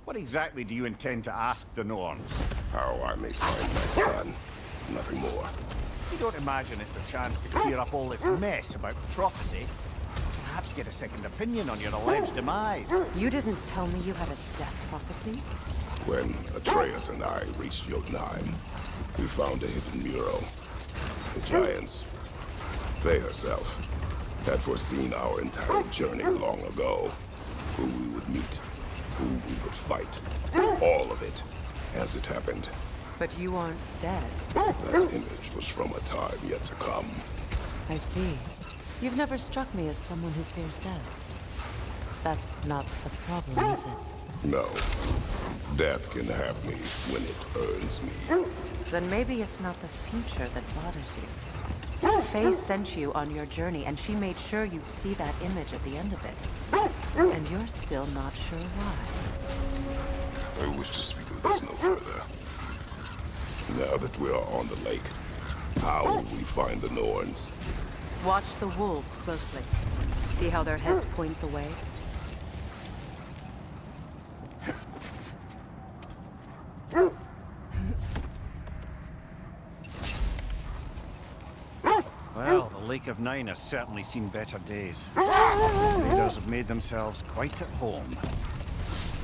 what exactly do you intend to ask the Norns? How I may find my son. Nothing more. You don't imagine it's a chance to clear up all this mess about prophecy? Perhaps get a second opinion on your alleged demise. You didn't tell me you had a death prophecy? When Atreus and I reached Jotunheim, we found a hidden mural. The giants, Faye herself, had foreseen our entire journey long ago. Who we would meet, who we would fight. All of it, as it happened. But you aren't dead. That image was from a time yet to come. I see. You've never struck me as someone who fears death. That's not the problem, is it? No. Death can have me when it earns me. Then maybe it's not the future that bothers you. Faye sent you on your journey, and she made sure you'd see that image at the end of it. And you're still not sure why. I wish to speak of this no further. Now that we are on the lake, how will we find the Norns? Watch the wolves closely. See how their heads point the way? Well, the Lake of Nine has certainly seen better days. The raiders have made themselves quite at home.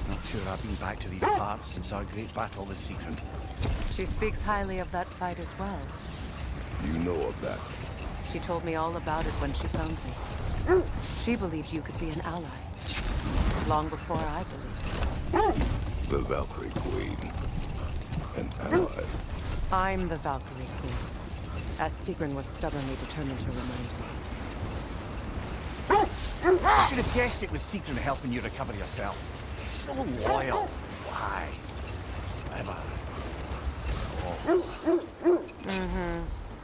Not sure I've been back to these parts since our great battle with Secret. She speaks highly of that fight as well. You know of that? She told me all about it when she found me. She believed you could be an ally. Long before I believed. The Valkyrie Queen. An ally. I'm the Valkyrie Queen, as Sigrun was stubbornly determined to remind me. I should have guessed it was Secret helping you recover yourself. So loyal. Why? whatever.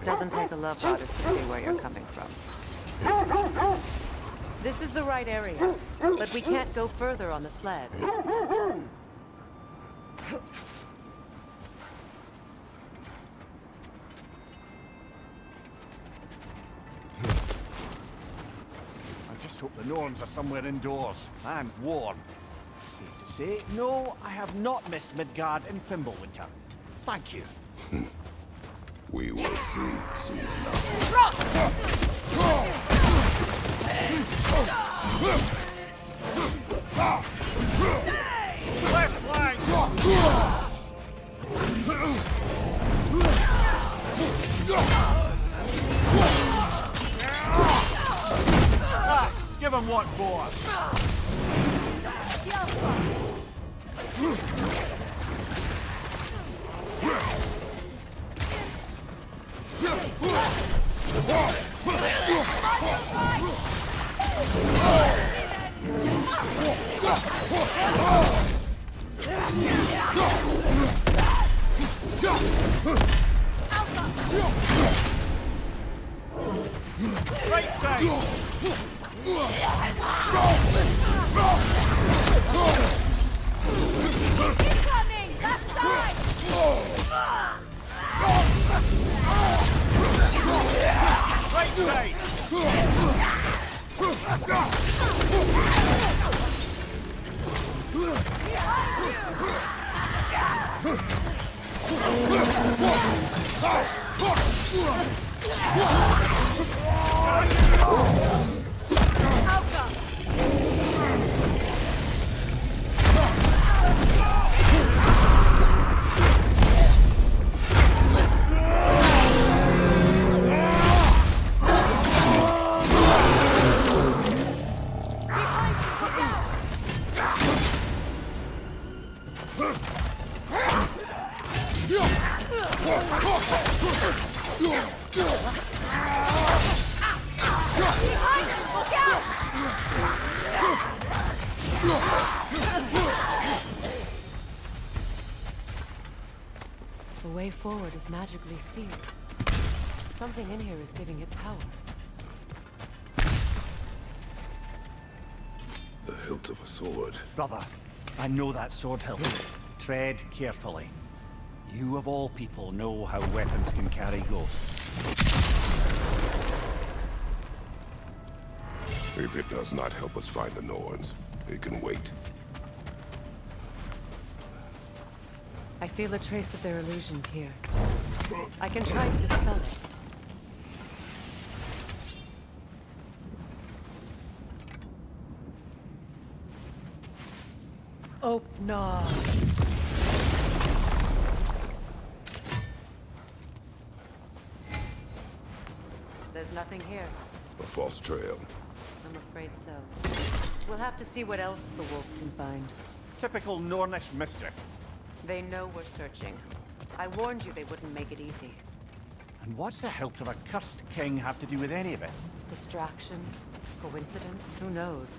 Doesn't take a love goddess to see where you're coming from. This is the right area, but we can't go further on the sled. I just hope the Norns are somewhere indoors. I'm warm. Safe to say, no, I have not missed Midgard in Fimbulwinter. Thank you. We will see soon enough. Left flank! Give him what for. Right side! Incoming! Left side! Right side! The way forward is magically sealed. Something in here is giving it power. The hilt of a sword. Brother, I know that sword hilt. Tread carefully. You of all people know how weapons can carry ghosts. If it does not help us find the Norns, it can wait. I feel a trace of their illusions here. I can try to dispel it. Oh, no. There's nothing here. A false trail. I'm afraid so. We'll have to see what else the wolves can find. Typical Nornish mischief. They know we're searching. I warned you they wouldn't make it easy. And what's the hilt of a cursed king have to do with any of it? Distraction? Coincidence? Who knows?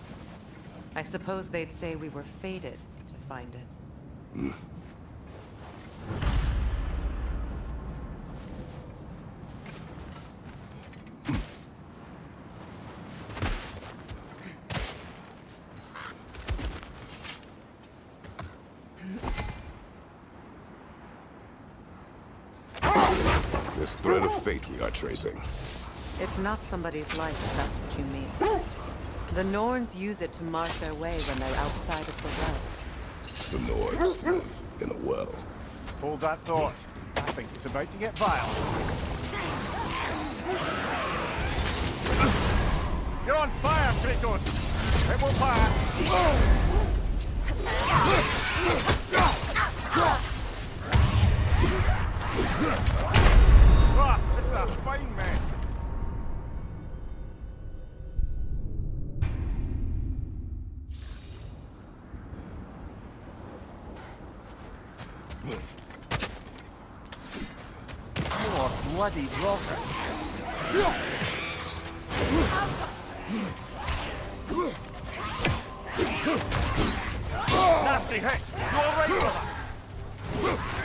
I suppose they'd say we were fated to find it. This thread of fate we are tracing. It's not somebody's life, if that's what you mean. The Norns use it to mark their way when they're outside of the well. The Norns live in a well. Hold that thought. I think it's about to get vile. You're on fire, Kratos! It will pass! This is a fine mess. More bloody rocket. Nasty hit. You all right, brother?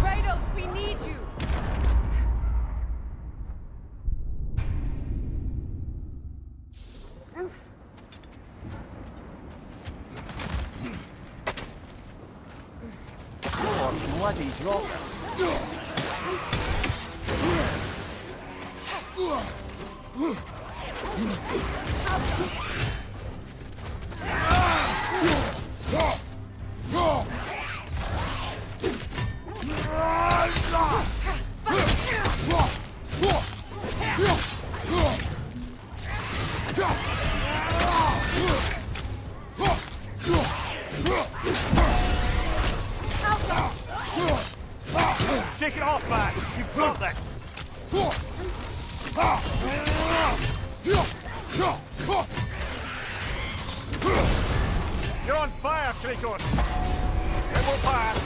Kratos, we need you! Oh, bloody drop. Shake it off, man. You've got this. You're on fire, Kratos. It will pass.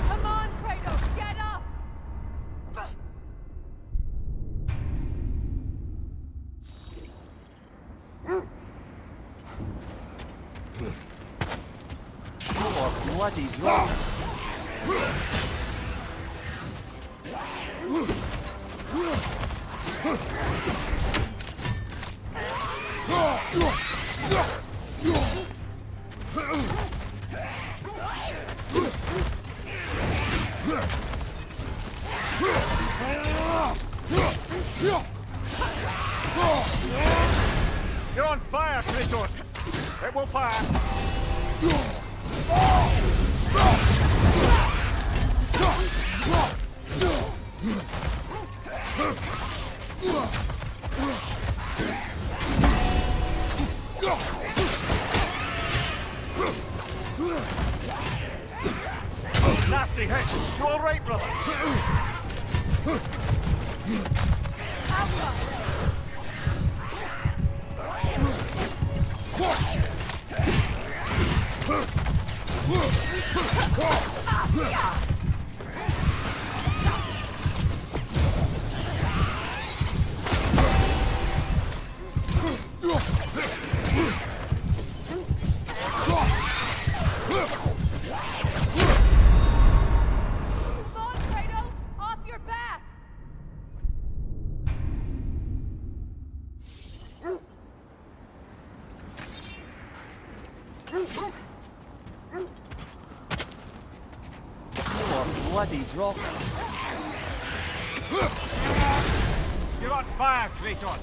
Come on, Kratos, get up! Oh, bloody drop. You're on fire, Kratos! It will pass! Nasty hit! You all right, brother? Bloody drop. You're on fire, Kratos!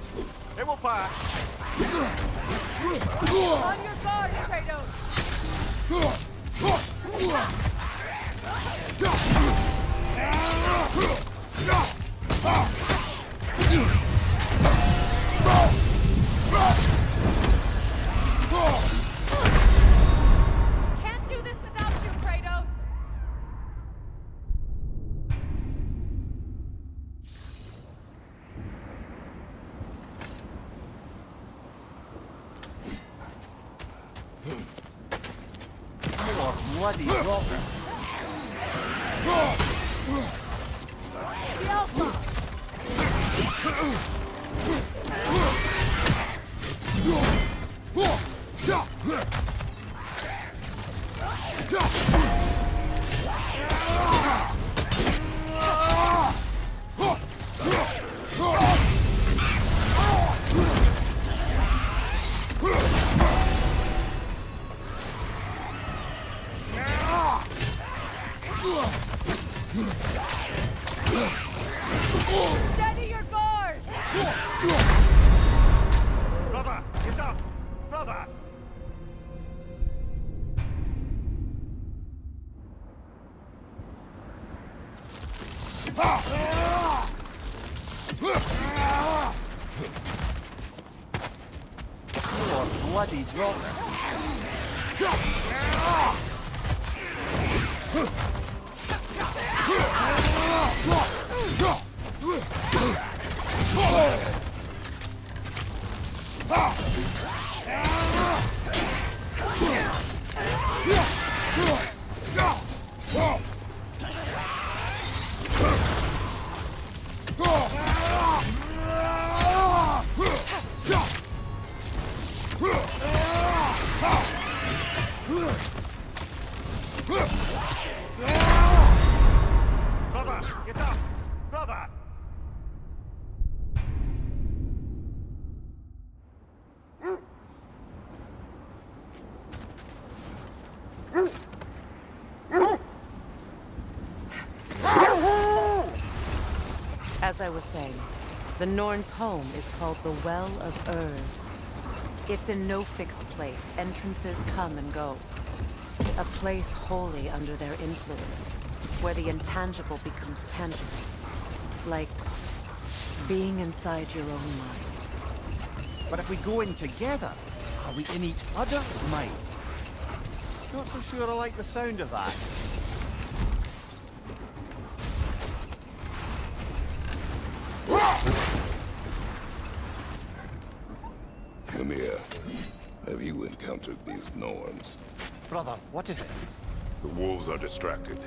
It will pass! On your guard, Kratos! Can't do this without you, Kratos! Oh, bloody drop. Steady your guards! Brother, get up! Brother! bloody drop it. Brother, get up! Brother! As I was saying, the Norns' home is called the Well of Urd. It's in no fixed place. Entrances come and go. A place wholly under their influence, where the intangible becomes tangible. Like being inside your own mind. But if we go in together, are we in each other's mind? Not so sure I like the sound of that. Come here. Have you encountered these Norns? Brother, what is it? The wolves are distracted.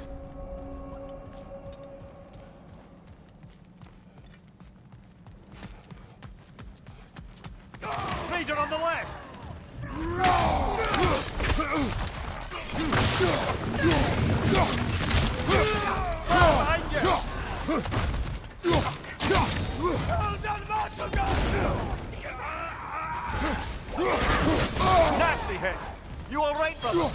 Raider on the left! Nasty hit! You all right, brother?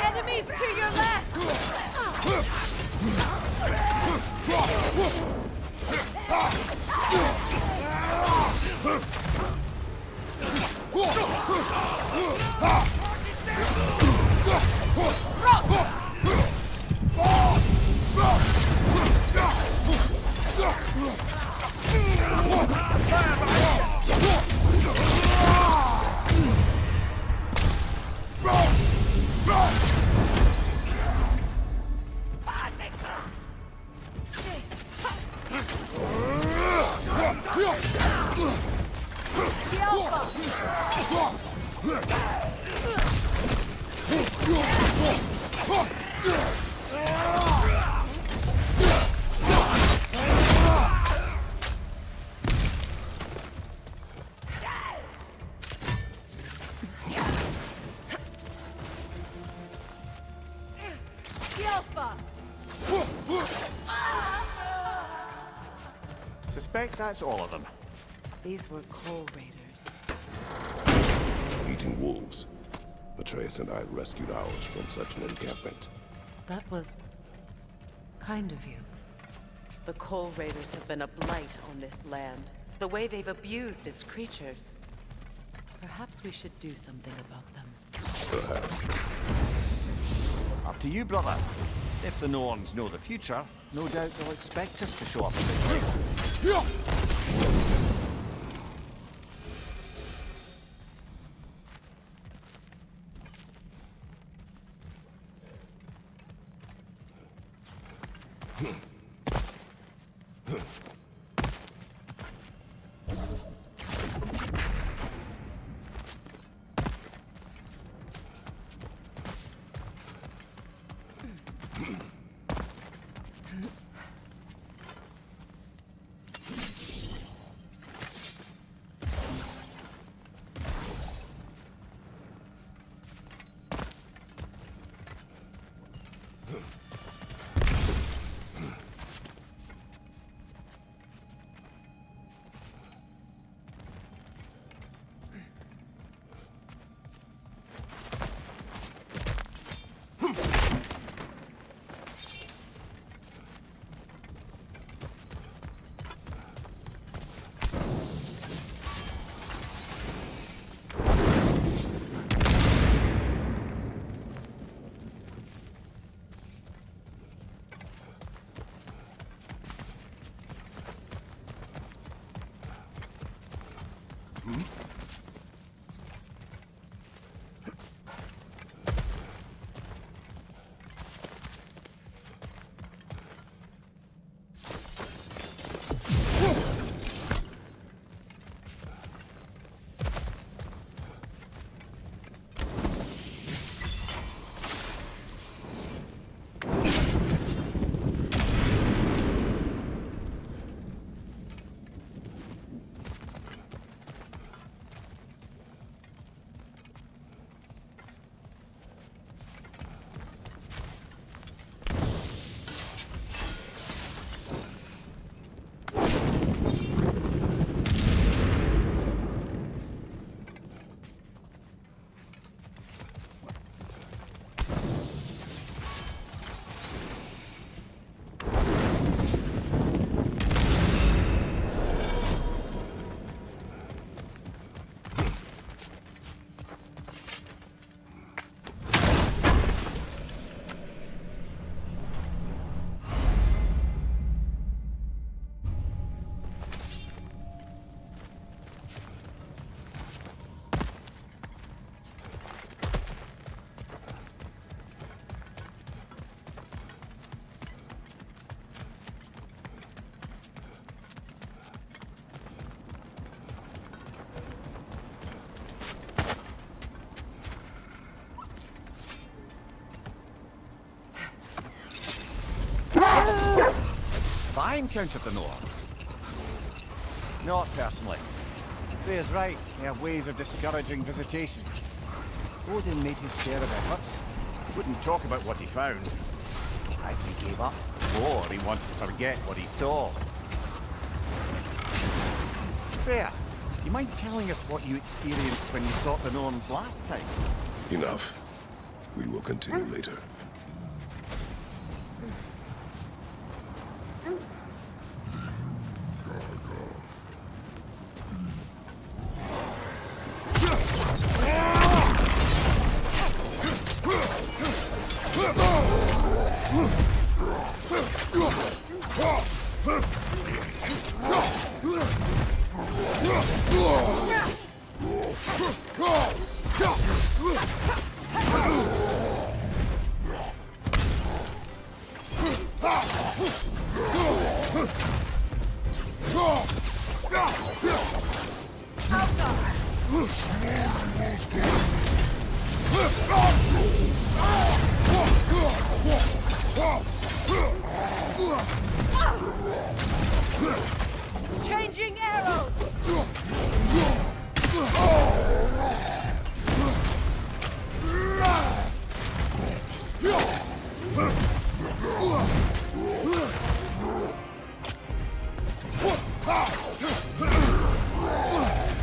Enemies to your left! Suspect that's all of them. These were coal raiders. Eating wolves. Atreus and I rescued ours from such an encampment. That was kind of you. The coal raiders have been a blight on this land. The way they've abused its creatures. Perhaps we should do something about them. Perhaps. Up to you, brother. If the Norns know the future, no doubt they'll expect us to show up a bit later. I encountered the Norse. Not personally. Freya's right, they have ways of discouraging visitation. Odin made his share of efforts. Wouldn't talk about what he found. Either he gave up, or he wanted to forget what he saw. Freya, you mind telling us what you experienced when you sought the Norns last time? Enough. We will continue later. Changing arrows!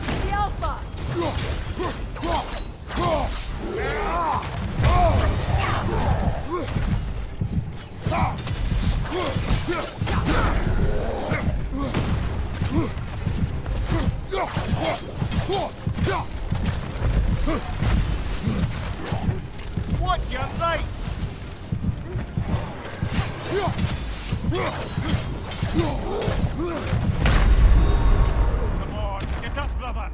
The Alpha! Watch your right! Come on, get up, brother!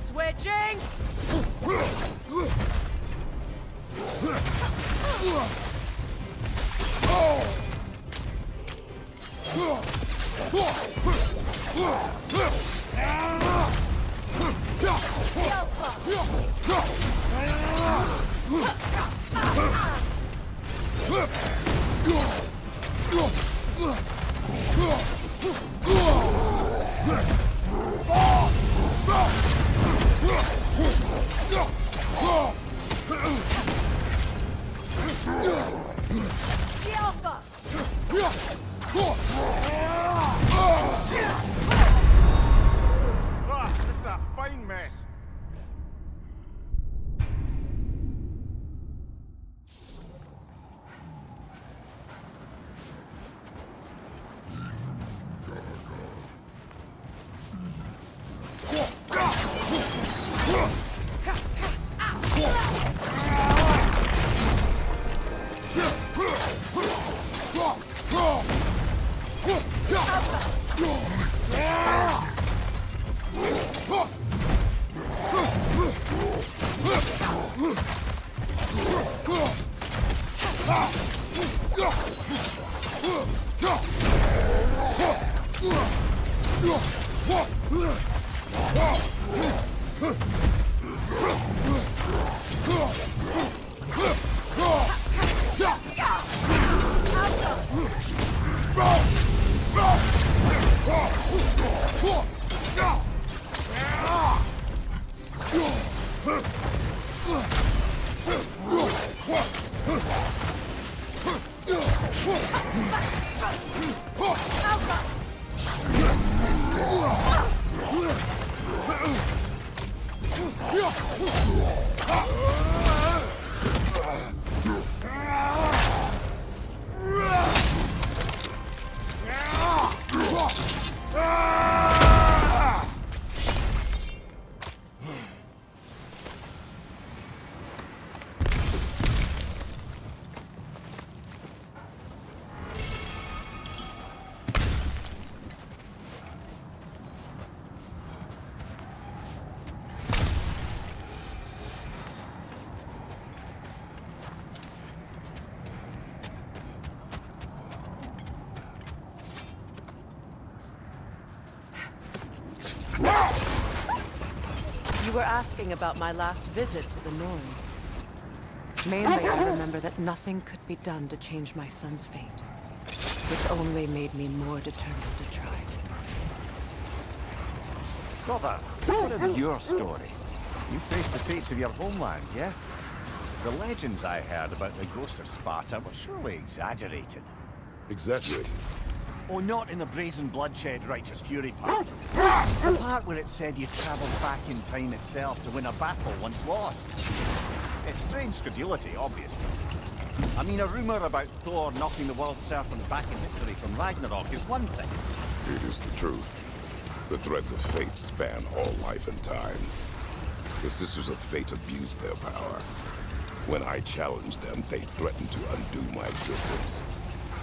Switching! The Alpha! Ah, this is a fine mess. You were asking about my last visit to the Norns. Mainly, I remember that nothing could be done to change my son's fate, which only made me more determined to try. Brother, what of your story? You faced the fates of your homeland, yeah? The legends I heard about the ghost of Sparta were surely exaggerated. Exaggerated? Oh, not in the brazen bloodshed righteous fury part. The part where it said you travelled back in time itself to win a battle once lost. It's strange credulity, obviously. I mean, a rumour about Thor knocking the world serpent back in history from Ragnarok is one thing. It is the truth. The threads of fate span all life and time. The Sisters of Fate abused their power. When I challenged them, they threatened to undo my existence.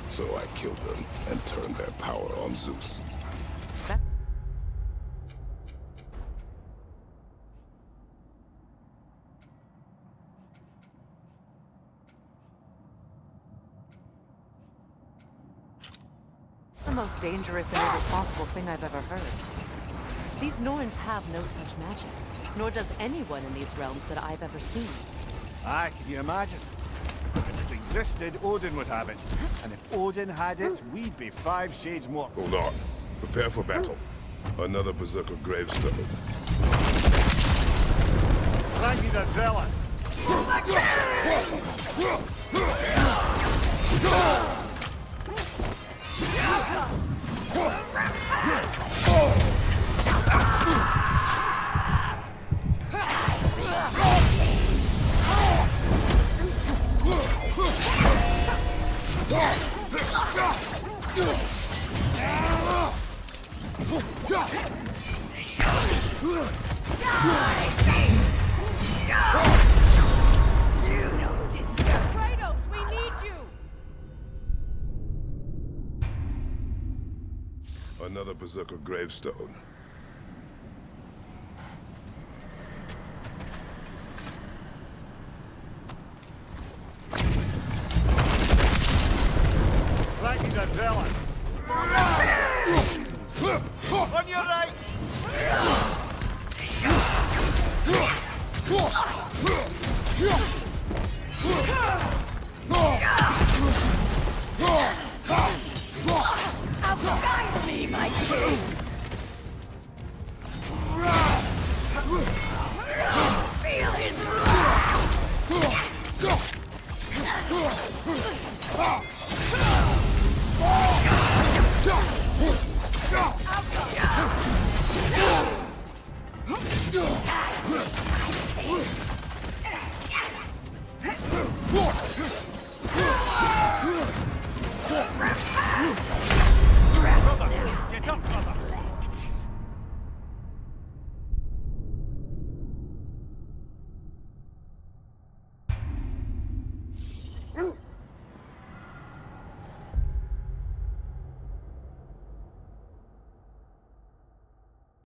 So I killed them and turned their power on Zeus. The most dangerous and irresponsible thing I've ever heard. These Norns have no such magic, nor does anyone in these realms that I've ever seen. Aye, can you imagine? If it existed, Odin would have it. And if Odin had it, we'd be 5 shades more. Hold on. Prepare for battle. Another Berserker gravestone. Randy the Zealot! Kratos, we need you! Another Berserker gravestone. Randy the Zealot! On your right! Outguide me, my king! Feel his Brother, get up, brother!